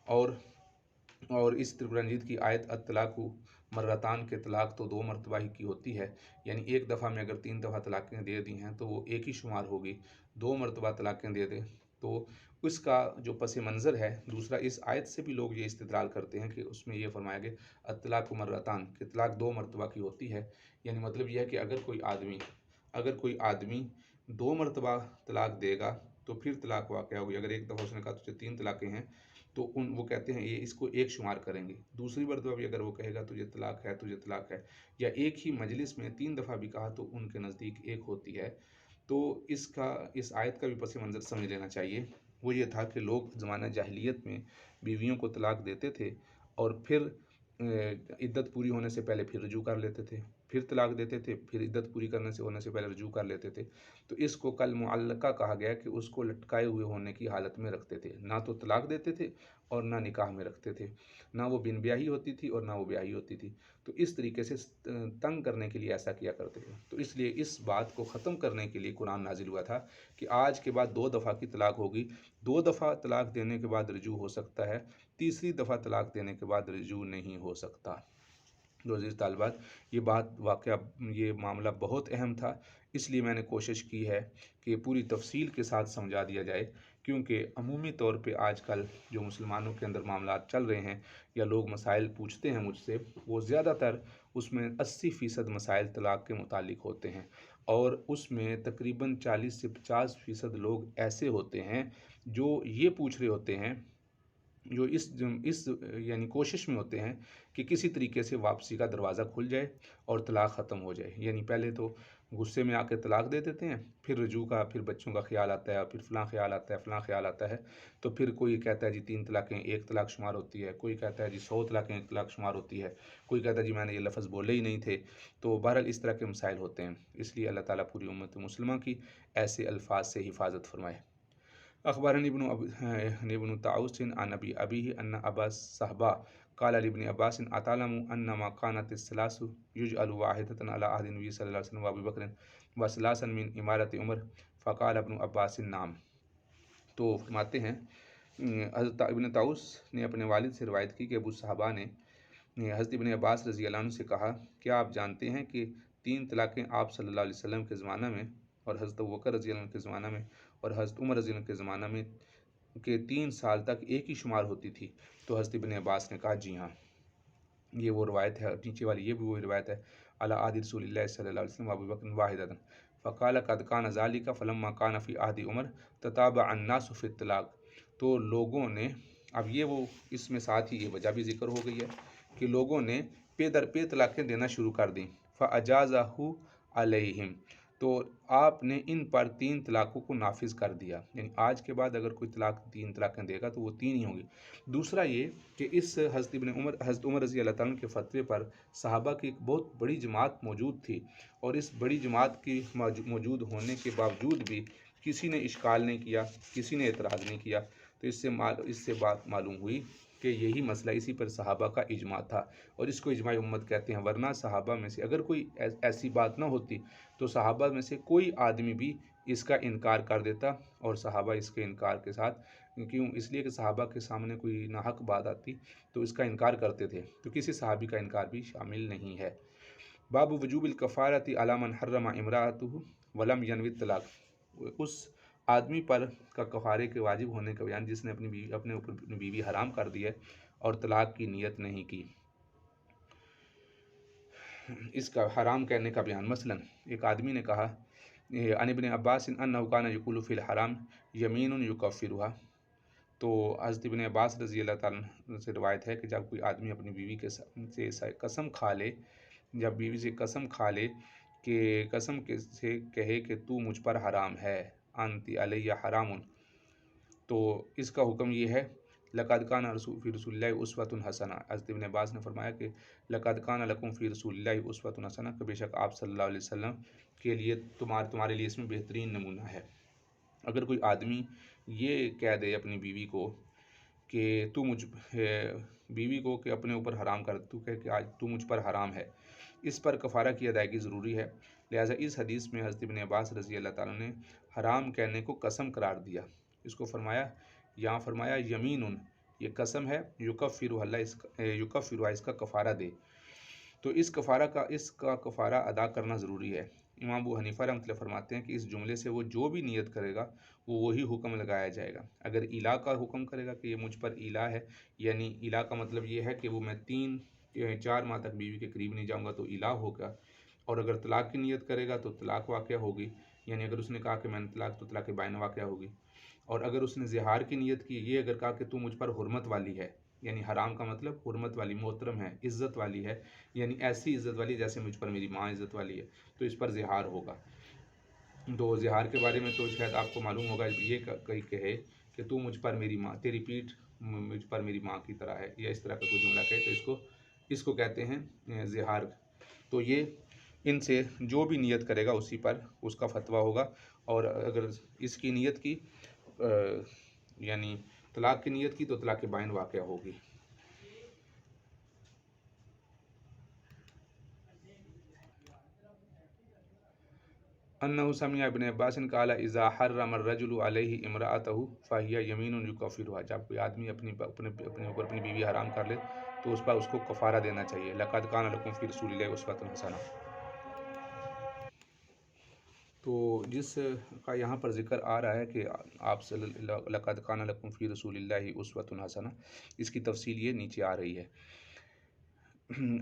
اور اس ترک رنجید کی آیت الطلاق مرتان کے طلاق تو 2 مرتبہ ہی کی ہوتی ہے، یعنی ایک دفعہ میں اگر 3 دفعہ طلاقیں دے دی ہیں تو وہ ایک ہی شمار ہوگی، 2 مرتبہ طلاقیں دے دے تو اس کا جو پس منظر ہے دوسرا، اس آیت سے بھی لوگ یہ استدلال کرتے ہیں کہ اس میں یہ فرمایا گیا الطلاق مرتان کہ طلاق 2 مرتبہ کی ہوتی ہے، یعنی مطلب یہ ہے کہ اگر کوئی آدمی 2 مرتبہ طلاق دے گا تو پھر طلاق واقع ہوگی، اگر ایک دفعہ اس نے کہا تجھے 3 طلاقیں ہیں تو وہ کہتے ہیں یہ اس کو ایک شمار کریں گے، دوسری مرتبہ بھی اگر وہ کہے گا تجھے طلاق ہے تجھے طلاق ہے، یا ایک ہی مجلس میں 3 دفعہ بھی کہا تو ان کے نزدیک ایک ہوتی ہے۔ تو اس آیت کا بھی پس منظر سمجھ لینا چاہیے، وہ یہ تھا کہ لوگ زمانہ جاہلیت میں بیویوں کو طلاق دیتے تھے اور پھر عدت پوری ہونے سے پہلے پھر رجوع کر لیتے تھے، پھر طلاق دیتے تھے، پھر عدت پوری ہونے سے پہلے رجوع کر لیتے تھے، تو اس کو کل معلقہ کہا گیا کہ اس کو لٹکائے ہوئے ہونے کی حالت میں رکھتے تھے، نہ تو طلاق دیتے تھے اور نہ نکاح میں رکھتے تھے، نہ وہ بن بیاہی ہوتی تھی اور نہ وہ بیاہی ہوتی تھی، تو اس طریقے سے تنگ کرنے کے لیے ایسا کیا کرتے تھے۔ تو اس لیے اس بات کو ختم کرنے کے لیے قرآن نازل ہوا تھا کہ آج کے بعد 2 دفعہ کی طلاق ہوگی، 2 دفعہ طلاق دینے کے بعد رجوع ہو سکتا ہے، تیسری دفعہ طلاق دینے کے بعد رجوع نہیں ہو سکتا۔ عزیز طالبات، یہ معاملہ بہت اہم تھا، اس لیے میں نے کوشش کی ہے کہ پوری تفصیل کے ساتھ سمجھا دیا جائے، کیونکہ عمومی طور پہ آج کل جو مسلمانوں کے اندر معاملات چل رہے ہیں یا لوگ مسائل پوچھتے ہیں مجھ سے، وہ زیادہ تر اس میں 80% مسائل طلاق کے متعلق ہوتے ہیں، اور اس میں تقریباً 40 سے 50% لوگ ایسے ہوتے ہیں جو یہ پوچھ رہے ہوتے ہیں، جو اس یعنی کوشش میں ہوتے ہیں کہ کسی طریقے سے واپسی کا دروازہ کھل جائے اور طلاق ختم ہو جائے، یعنی پہلے تو غصے میں آ کے طلاق دے دیتے ہیں، پھر رجوع کا، پھر بچوں کا خیال آتا ہے، پھر فلاں خیال آتا ہے، فلاں خیال آتا ہے، تو پھر کوئی کہتا ہے جی 3 طلاقیں ایک طلاق شمار ہوتی ہے، کوئی کہتا ہے جی 100 طلاقیں ایک طلاق شمار ہوتی ہے، کوئی کہتا ہے جی میں نے یہ لفظ بولے ہی نہیں تھے، تو بہرحال اس طرح کے مسائل ہوتے ہیں، اس لیے اللہ تعالیٰ پوری امت مسلمہ کی ایسے الفاظ سے حفاظت فرمائے۔ اخبرنی ابن طاؤس عن ابی ان ابا صحبہ قال لابن عباس اتعلم انما كانت الثلاث يجعل واحدة على عهد النبي صلی اللہ علیہ وسلم وابی بکر وثلاثا من امارت عمر فقال ابن عباس نعم۔ تو فرماتے ہیں حضرت ابن طاؤس نے اپنے والد سے روایت کی کہ ابو صحابہ نے حضرت ابن عباس رضی اللہ عنہ سے کہا کیا آپ جانتے ہیں کہ 3 طلاقیں آپ صلی اللہ علیہ وسلم کے زمانہ میں اور حضرت ابوبکر رضی اللہ عنہ کے زمانہ میں اور حضرت عمر رضی اللہ عنہ کے زمانہ میں کہ 3 سال تک ایک ہی شمار ہوتی تھی؟ تو حضرت ابن عباس نے کہا جی ہاں، یہ وہ روایت ہے، نیچے والی یہ بھی وہ روایت ہے، علی عہد رسول اللہ صلی اللہ علیہ وسلم وابی بکر واحدۃ فقال قد کان ذلک فلما کان فی عہد عمر تتابع الناس فی الطلاق۔ تو لوگوں نے، اب یہ وہ اس میں ساتھ ہی یہ وجہ بھی ذکر ہو گئی ہے کہ لوگوں نے پے در پے طلاقیں دینا شروع کر دیں، فاجازہ علیہم، تو آپ نے ان پر 3 طلاقوں کو نافذ کر دیا، یعنی آج کے بعد اگر کوئی 3 طلاقیں دے گا تو وہ 3 ہی ہوں گی۔ دوسرا یہ کہ اس حضرت عمر رضی اللہ تعالیٰ کے فتوے پر صحابہ کی ایک بہت بڑی جماعت موجود تھی، اور اس بڑی جماعت کی موجود ہونے کے باوجود بھی کسی نے اشکال نہیں کیا، کسی نے اعتراض نہیں کیا، تو اس سے بات معلوم ہوئی کہ یہی مسئلہ، اسی پر صحابہ کا اجماع تھا، اور اس کو اجماع امت کہتے ہیں۔ ورنہ صحابہ میں سے اگر کوئی ایسی بات نہ ہوتی تو صحابہ میں سے کوئی آدمی بھی اس کا انکار کر دیتا، اور صحابہ اس کے انکار کے ساتھ، کیوں؟ اس لیے کہ صحابہ کے سامنے کوئی ناحق بات آتی تو اس کا انکار کرتے تھے، تو کسی صحابی کا انکار بھی شامل نہیں ہے۔ باب وجوب الکفارۃ علی من حرم امرأتہ ولم ینوی الطلاق، اس آدمی پر کا کفارے کے واجب ہونے کا بیان جس نے اپنے اوپر اپنی بیوی حرام کر دی ہے اور طلاق کی نیت نہیں کی، اس کا حرام کہنے کا بیان۔ مثلا ایک آدمی نے کہا عن ابن عباس انہ کان یقول فی الحرام یمین یکفرھا، تو حضرت ابن عباس رضی اللہ تعالیٰ سے روایت ہے کہ جب کوئی آدمی اپنی بیوی سے قسم کھا لے، جب بیوی سے قسم کھا لے کہ قسم سے کہے کہ تو مجھ پر حرام ہے، انت علی حرام، تو اس کا حکم یہ ہے لقد کان فی رسول اللہ اسوۃ حسنہ۔ حضرت ابن عباس نے فرمایا کہ لقد کان لکم فی رسول اللہ اسوۃ حسنہ، کہ بے شک آپ صلی اللہ علیہ وسلم کے لیے تمہارے لیے اس میں بہترین نمونہ ہے۔ اگر کوئی آدمی یہ کہہ دے اپنی بیوی کو کہ بیوی کو کہ اپنے اوپر حرام کر، تو کہ آج تو مجھ پر حرام ہے، اس پر کفارہ کی ادائیگی ضروری ہے۔ لہٰذا اس حدیث میں حضرت ابن عباس رضی اللہ تعالیٰ نے حرام کہنے کو قسم قرار دیا، اس کو فرمایا یمین، یہ قسم ہے، یکفرھا، اس کا کفارہ دے، تو اس کا کفارہ ادا کرنا ضروری ہے۔ امام ابو حنیفہ رحمۃ اللہ فرماتے ہیں کہ اس جملے سے وہ جو بھی نیت کرے گا وہ وہی حکم لگایا جائے گا۔ اگر الہ کا حکم کرے گا کہ یہ مجھ پر الہ ہے، یعنی الہ کا مطلب یہ ہے کہ وہ میں 4 ماہ تک بیوی کے قریب نہیں جاؤں گا، تو الہ ہوگا۔ اور اگر طلاق کی نیت کرے گا تو طلاق واقع ہوگی، یعنی اگر اس نے کہا کہ میں نے طلاق، تو طلاق بائن واقع ہوگی۔ اور اگر اس نے زہار کی نیت کی، یہ اگر کہا کہ تو مجھ پر حرمت والی ہے، یعنی حرام کا مطلب حرمت والی، محترم ہے، عزت والی ہے، یعنی ایسی عزت والی جیسے مجھ پر میری ماں عزت والی ہے، تو اس پر زہار ہوگا۔ تو زہار کے بارے میں تو شاید آپ کو معلوم ہوگا، یہ کہے کہ تو مجھ پر میری ماں، تیری پیٹھ مجھ پر میری ماں کی طرح ہے، یا اس طرح کا کوئی جملہ کہے تو اس کو کہتے ہیں زہار۔ تو یہ ان سے جو بھی نیت کرے گا اسی پر اس کا فتویٰ ہوگا، اور اگر اس کی نیت کی یعنی طلاق کی نیت کی تو طلاق بائن واقع ہوگی۔ انہ سمع ابن عباس قال اذا حرم الرجل علیہ امرأتہ فہی یمین یکفرھا، جب کوئی آدمی اپنے اوپر اپنی بیوی حرام کر لے تو اس پر اس کو کفارہ دینا چاہیے۔ لقد کان لکم فی رسول اللہ اسوۃ حسنہ، تو جس کا یہاں پر ذکر آ رہا ہے کہ آپ لقد کان لکم فی رسول اللہ اسوۃ حسنہ، اس کی تفصیل یہ نیچے آ رہی ہے۔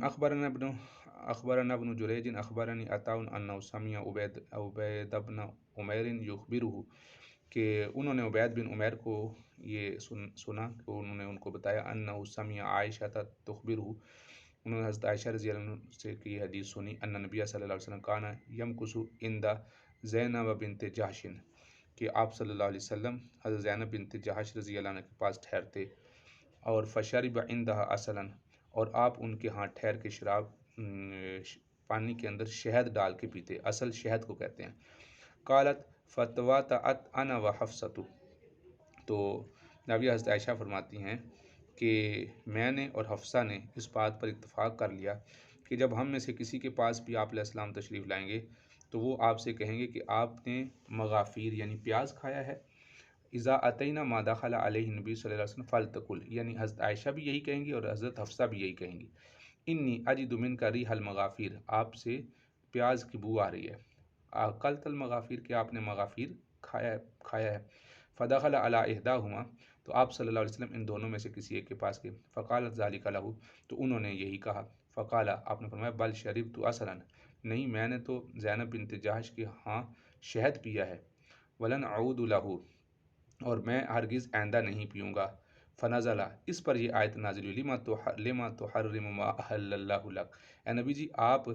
اخبرنا ابن جریج اخبرنی عطاء انہ سمع عبید بن عمیر یخبرہ، کہ انہوں نے عبید بن عمیر کو یہ سنا کہ انہوں نے ان کو بتایا انہ سمع عائشہ تخبرہ، انہوں نے حضرت عائشہ رضی اللہ عنہ سے کی یہ حدیث سنی، ان نبی صلی اللہ علیہ وسلم کان یمکث عند زینب بنت جحش، کہ آپ صلی اللہ علیہ وسلم حضرت زینب بنت جحش رضی اللہ عنہ کے پاس ٹھہرتے، اور فشرب عندها عسلا، اور آپ ان کے ہاں ٹھہر کے شراب پانی کے اندر شہد ڈال کے پیتے، اصل شہد کو کہتے ہیں۔ قالت فتواتعت انا وحفصۃ، تو نبی حضرت عائشہ فرماتی ہیں کہ میں نے اور حفصہ نے اس بات پر اتفاق کر لیا کہ جب ہم میں سے کسی کے پاس بھی آپ علیہ السلام تشریف لائیں گے تو وہ آپ سے کہیں گے کہ آپ نے مغافیر یعنی پیاز کھایا ہے۔ اذا اتینا ما دخل علیہ نبی صلی اللہ علیہ وسلم فلتقل، یعنی حضرت عائشہ بھی یہی کہیں گی اور حضرت حفصہ بھی یہی کہیں گی، انی اجد منک ریح المغافیر، آپ سے پیاز کی بو آ رہی ہے۔ اکلت المغافیر، کہ آپ نے مغافیر کھایا ہے۔ فدخل علی احداہما، تو آپ صلی اللہ علیہ وسلم ان دونوں میں سے کسی ایک کے پاس گئے۔ فقالت ذالک لہ، تو انہوں نے یہی کہا۔ فقال، آپ نے فرمایا بل شربت عسلا، نہیں میں نے تو زینب بنت جہش کے ہاں شہد پیا ہے۔ ولن اعود لہ، اور میں ہرگز آئندہ نہیں پیوں گا۔ فنزلہ، اس پر یہ آیت نازل ہوئی، لما تحرم ما احل اللہ لک، اے نبی جی آپ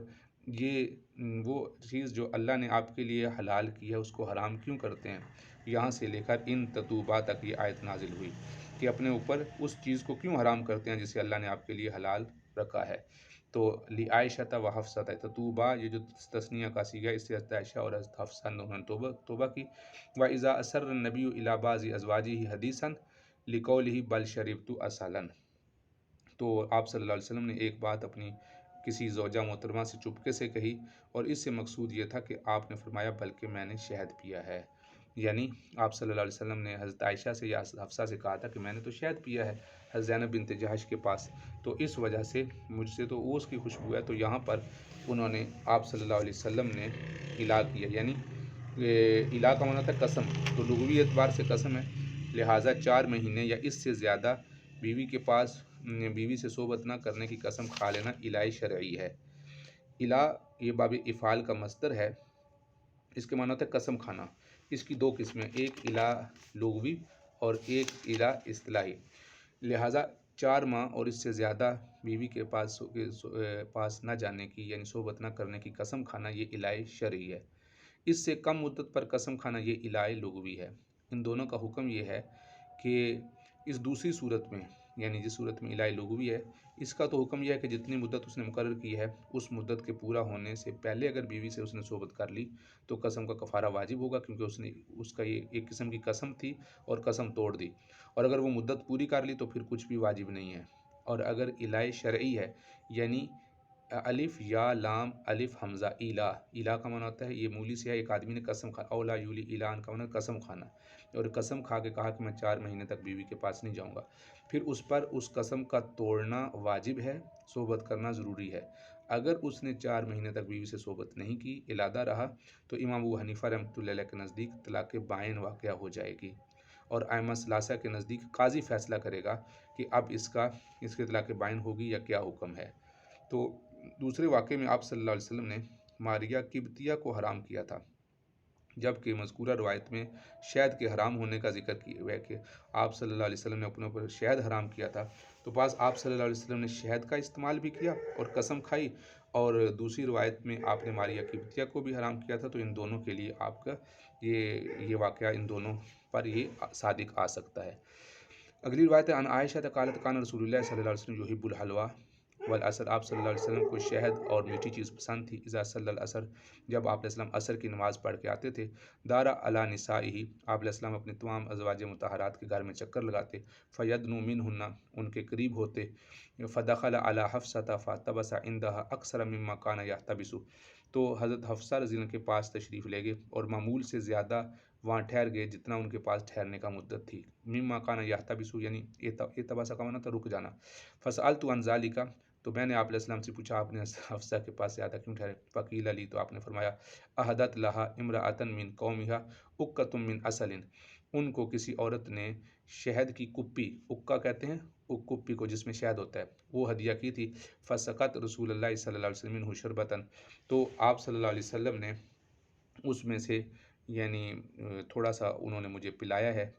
یہ وہ چیز جو اللہ نے آپ کے لیے حلال کی ہے اس کو حرام کیوں کرتے ہیں؟ یہاں سے لے کر ان تتوبہ تک یہ آیت نازل ہوئی کہ اپنے اوپر اس چیز کو کیوں حرام کرتے ہیں جسے اللہ نے آپ کے لیے حلال رکھا ہے۔ تو عائشہ و حفصہ، تتوبہ یہ جو تثنیہ کا صیغہ ہے، اس سے حضرت عائشہ اور حضرت حفصہ نے توبہ کی۔ وَإِذَا أَسَرَّ النَّبِيُّ إِلَىٰ بَعْضِ أَزْوَاجِهِ حَدِيثًا لِقَوْلِهِ بَلْ شَرِبْتُ عَسَلًا، تو آپ صلی اللہ علیہ وسلم نے ایک بات اپنی کسی زوجہ محترمہ سے چپکے سے کہی، اور اس سے مقصود یہ تھا کہ آپ نے فرمایا بلکہ میں نے شہد پیا ہے، یعنی آپ صلی اللہ علیہ وسلم نے حضرت عائشہ سے یا حفصہ سے کہا تھا کہ میں نے تو شہد پیا ہے حضرت زینب بنت جہش کے پاس، تو اس وجہ سے مجھ سے تو اوس کی خوشبو ہے، تو یہاں پر انہوں نے آپ صلی اللہ علیہ وسلم نے الا کیا، یعنی الا کا معنی تھا قسم، تو لغوی اعتبار سے قسم ہے، لہٰذا 4 مہینے یا اس سے زیادہ بیوی کے پاس بیوی سے صحبت نہ کرنے کی قسم کھا لینا الہ شرعی ہے۔ الہ یہ باب افعال کا مصدر ہے، اس کے معنی ہوتا ہے قسم کھانا۔ اس کی 2 قسمیں، ایک الہ لغوی اور ایک الہ اصطلاحی، لہٰذا 4 ماہ اور اس سے زیادہ بیوی کے پاس نہ جانے کی یعنی صحبت نہ کرنے کی قسم کھانا یہ الہ شرعی ہے۔ اس سے کم مدت پر قسم کھانا یہ الہ لغوی ہے۔ ان دونوں کا حکم یہ ہے کہ اس دوسری صورت میں، یعنی جس صورت میں الہ لغوی ہے، اس کا تو حکم یہ ہے کہ جتنی مدت اس نے مقرر کی ہے اس مدت کے پورا ہونے سے پہلے اگر بیوی سے اس نے صحبت کر لی تو قسم کا کفارہ واجب ہوگا، کیونکہ اس کا یہ ایک قسم کی قسم تھی اور قسم توڑ دی، اور اگر وہ مدت پوری کر لی تو پھر کچھ بھی واجب نہیں ہے۔ اور اگر الہ شرعی ہے، یعنی الف یا لام الف حمزہ الہ، الہ کا معنی ہوتا ہے یہ مولی سے ہے، ایک آدمی نے قسم کھا، اولا یولی الہان کا معنی قسم کھانا، اور قسم کھا کے کہا کہ میں 4 مہینے تک بیوی کے پاس نہیں جاؤں گا، پھر اس پر اس قسم کا توڑنا واجب ہے، صحبت کرنا ضروری ہے۔ اگر اس نے 4 مہینے تک بیوی سے صحبت نہیں کی، علادہ رہا، تو امام ابو حنیفہ رحمۃ اللہ علیہ کے نزدیک طلاق بائن واقعہ ہو جائے گی، اور ائمہ ثلاثہ کے نزدیک قاضی فیصلہ کرے گا کہ اب اس کے طلاق بائن ہوگی یا کیا حکم ہے۔ تو دوسرے واقعے میں آپ صلی اللہ علیہ وسلم نے ماریہ قبطیہ کو حرام کیا تھا، جبکہ مذکورہ روایت میں شہد کے حرام ہونے کا ذکر کیا ہوا ہے کہ آپ صلی اللہ علیہ وسلم نے اپنے اوپر شہد حرام کیا تھا، تو بعض آپ صلی اللہ علیہ وسلم نے شہد کا استعمال بھی کیا اور قسم کھائی، اور دوسری روایت میں آپ نے ماریہ قبطیہ کو بھی حرام کیا تھا، تو ان دونوں کے لیے آپ کا یہ واقعہ ان دونوں پر یہ صادق آ سکتا ہے۔ اگلی روایت ہے عن عائشہ قالت کان رسول اللہ صلی اللہ علیہ وسلم یحب الحلویٰ والعصر، آپ صلی اللہ علیہ وسلم کو شہد اور میٹھی چیز پسند تھی، اذا صلی العصر، جب آپ علیہ السلام عصر کی نماز پڑھ کے آتے تھے، دارا علی نسائہ، آپ علیہ السلام اپنے تمام ازواج مطہرات کے گھر میں چکر لگاتے، فیدنو منہن، ان کے قریب ہوتے، فدخل علی حفصہ فاحتبس عندها اکثر مما کان یحتبس، تو حضرت حفصہ رضی اللہ عنہ کے پاس تشریف لے گئے اور معمول سے زیادہ وہاں ٹھہر گئے جتنا ان کے پاس ٹھہرنے کا مدت تھی، مما کان یحتبس یعنی احتبس کا معنی تھا رک جانا، فسألت عن ذلک، تو میں نے آپ علیہ السلام سے پوچھا آپ نے حفصہ کے پاس زیادہ کیوں ٹھہرے؟ فقیل علی، تو آپ نے فرمایا احدت لہا امرأۃ من قومہا اکۃ من عسل، ان کو کسی عورت نے شہد کی کپی، اکا کہتے ہیں کپی کو جس میں شہد ہوتا ہے، وہ ہدیہ کی تھی، فسقط رسول اللہ صلی اللہ علیہ وسلم منہ شربۃ، تو آپ صلی اللہ علیہ وسلم نے اس میں سے یعنی تھوڑا سا انہوں نے مجھے پلایا ہے،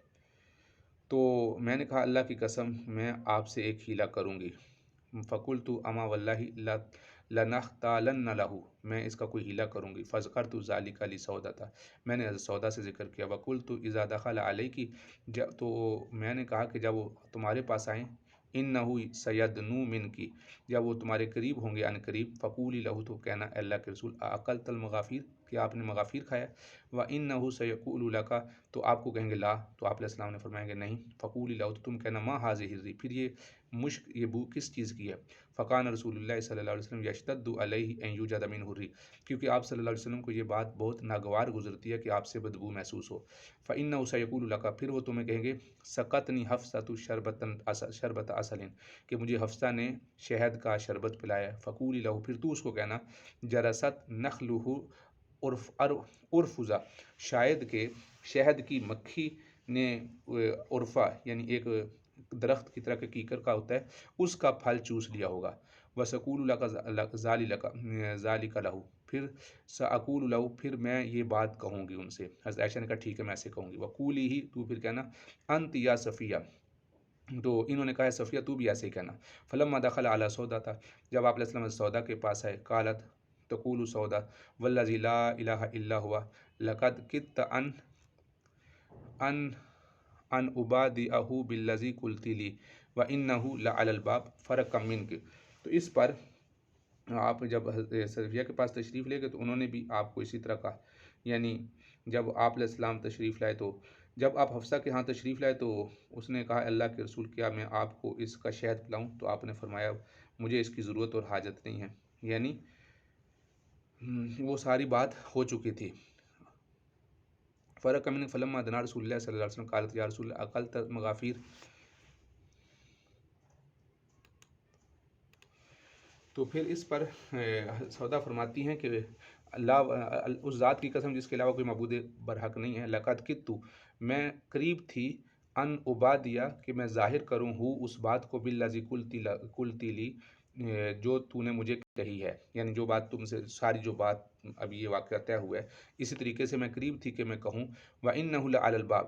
تو میں نے کہا اللہ کی قسم میں آپ سے ایک ہیلا کروں گی، فقلت اما واللہ لنختالن لہ، میں اس کا کوئی ہیلا کروں گی، فذکرت ذلک لسودۃ، میں نے حضرت سودا سے ذکر کیا، وقلت اذا دخل علیک، تو میں نے کہا کہ جب وہ تمہارے پاس آئیں، انہ سیدنو منک، جب وہ تمہارے قریب ہوں گے ان قریب، فقولی لہ، تو کہنا اللہ کے رسول اکلت المغافیر، کہ آپ نے مغافیر کھایا؟ وَإِنَّهُ سَيَقُولُ لَكَ، تو آپ کو کہیں گے لا، تو آپ علیہ السلام نے فرمائیں گے نہیں، فَقُولِ لَهُ، تو تم کہنا ما هَذِهِ الرِّيحُ، پھر یہ مشک، یہ بو کس چیز کی ہے؟ فَقَانَ رسول اللہ صلی اللہ علیہ وسلم يَشْتَدُّ عَلَيْهِ أَن يُوجَدَ مِنْهُ الرِّيحُ، کیونکہ آپ صلی اللہ علیہ وسلم کو یہ بات بہت ناگوار گزرتی ہے کہ آپ سے بدبو محسوس ہو۔ فَإِنَّهُ سَيَقُولُ لَكَ، پھر وہ تمہیں کہیں گے سَقَتْنِي حَفْصَةُ شَرْبَةَ عَسَلٍ، کہ مجھے حفصہ نے شہد کا شربت پلایا۔ فَقُولِ لَهُ، پھر تو اس کو کہنا جَرَسَتْ نَخْلُهُ عُرْفُزَا، شاید کہ شہد کی مکھی نے عرفہ یعنی ایک درخت کی طرح کے کیکر کا ہوتا ہے اس کا پھل چوس لیا ہوگا۔ وَسَقُولُ لَكَ ذَلِكَ لَهُ، پھر سَأَقُولُ لَهُ، پھر میں یہ بات کہوں گی ان سے۔ حضرت عائشہ نے کہا ٹھیک ہے میں ایسے کہوں گی۔ وَقُولِهِ، تو پھر کہنا انت یا صفیہ، تو انہوں نے کہا ہے صفیہ تو بھی ایسے ہی کہنا۔ فلما دخل علی سودا تھا، جب آپ علیہ السلام سودا کے پاس آئے، قالت، تقول سودا والذی لا الہ الا ہوا لقد کدت ان ابادئہ بالذی قلت لی وانہ لعلی الباب فرقا منک، تو اس پر آپ جب صفیہ کے پاس تشریف لے گئے تو انہوں نے بھی آپ کو اسی طرح کہا، یعنی جب آپ علیہ السلام تشریف لائے تو جب آپ حفصہ کے ہاں تشریف لائے تو اس نے کہا اللہ کے رسول کیا میں آپ کو اس کا شہد پلاؤں؟ تو آپ نے فرمایا مجھے اس کی ضرورت اور حاجت نہیں ہے، یعنی وہ ساری بات ہو چکی تھی۔ فرق من فلما دنا رسول اللہ صلی اللہ علیہ وسلم قالت یا رسول اللہ اقلت مغافیر، تو پھر اس پر سودا فرماتی ہیں کہ اللہ اس ذات کی قسم جس کے علاوہ کوئی معبود برحق نہیں ہے، لقد کدت، میں قریب تھی، ان ابادیہ، کہ میں ظاہر کروں ہوں اس بات کو بالذی قلتی لی، جو تو نے مجھے کہی ہے، یعنی جو بات تم سے ساری جو بات ابھی یہ واقعہ طے ہوا ہے اسی طریقے سے میں قریب تھی کہ میں کہوں وَإِنَّهُ لَعَلَى الْبَابِ،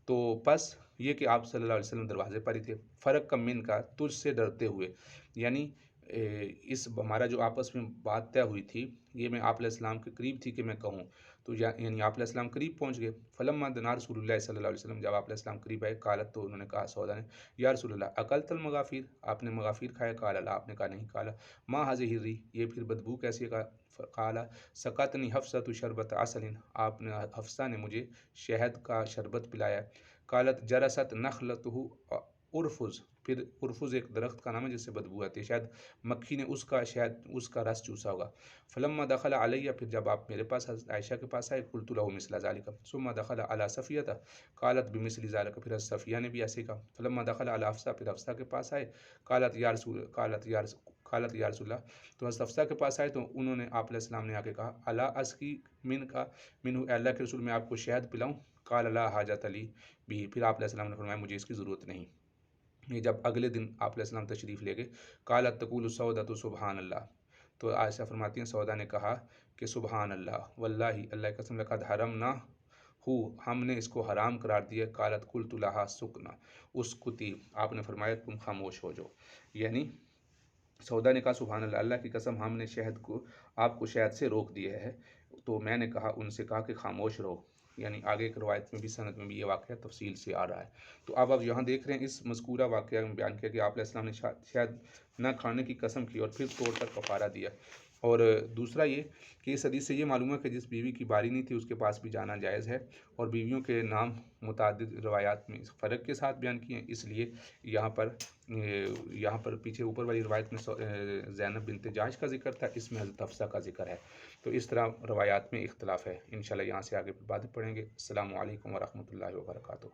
تو پس یہ کہ آپ صلی اللہ علیہ وسلم دروازے پر ہی تھے، فرق کم من کا، تجھ سے ڈرتے ہوئے، یعنی اس ہمارا جو آپس میں بات طے ہوئی تھی یہ میں آپ علیہ السلام کے قریب تھی کہ میں کہوں، تو یعنی آپ علیہ السلام قریب پہنچ گئے۔ فلما دنا رسول اللہ صلی اللہ علیہ وسلم، جب آپ علیہ السلام قریب آئے، قالت، تو انہوں نے کہا سودا نے یا رسول اللہ اکلت المغافیر، آپ نے مغافیر کھایا؟ قال لا، آپ نے کہا نہیں۔ قال ما هذه الريح، یہ پھر بدبو کیسی ہے؟ قال سقتنی حفصۃ شربت عسل، آپ نے حفصہ نے مجھے شہد کا شربت پلایا۔ قالت جرست نخلته ارفز، پھر ارفز ایک درخت کا نام ہے جس سے بدبو آتی ہے، شاید مکھی نے اس کا رس چوسا ہوگا۔ فلما دخل علیہ، پھر جب آپ میرے پاس حضرت عائشہ کے پاس آئے، قلت له مثل ذلك ثم دخل علی صفیہ قالت بمثل ذلك، پھر صفیہ نے بھی ایسے کہا۔ فلما دخل علی حفصہ، پھر حفصہ کے پاس آئے، قالت یا رسول اللہ، تو حضرت حفصہ کے پاس آئے تو انہوں نے آپ علیہ السلام نے آ کے کہا الا اسقی منہ، اللہ کے رسول میں آپ کو شہد پلاؤں؟ قال لا حاجت لی بھی، پھر آپ علیہ السلام نے فرمایا مجھے اس کی ضرورت نہیں۔ یہ جب اگلے دن آپ علیہ السلام تشریف لے گئے، قالت تقول سودۃ سبحان اللہ، تو عائشہ فرماتی ہیں سودا نے کہا کہ سبحان اللہ، واللہ اللہ کی قسم، لقد حرمنا ہو، ہم نے اس کو حرام قرار دیا۔ قالت قلت لها سکنا اسکتی، آپ نے فرمایا تم خاموش ہو جاؤ، یعنی سودا نے کہا سبحان اللہ، اللہ کی قسم ہم نے شہد کو آپ کو شہد سے روک دیا ہے، تو میں نے کہا ان سے کہا کہ خاموش رہو، یعنی آگے ایک روایت میں بھی سند میں بھی یہ واقعہ تفصیل سے آ رہا ہے۔ تو اب آپ یہاں دیکھ رہے ہیں اس مذکورہ واقعہ میں بیان کیا کہ آپ علیہ السلام نے شاید نہ کھانے کی قسم کی اور پھر توڑ کر کفارہ دیا۔ اور دوسرا یہ کہ اس حدیث سے یہ معلوم ہے کہ جس بیوی کی باری نہیں تھی اس کے پاس بھی جانا جائز ہے، اور بیویوں کے نام متعدد روایات میں اس فرق کے ساتھ بیان کیے ہیں، اس لیے یہاں پر پیچھے اوپر والی روایت میں زینب بنت جاش کا ذکر تھا، اس میں حضرت حفصہ کا ذکر ہے، تو اس طرح روایات میں اختلاف ہے۔ انشاءاللہ یہاں سے آگے باتیں پڑھیں گے۔ السلام علیکم ورحمۃ اللہ وبرکاتہ۔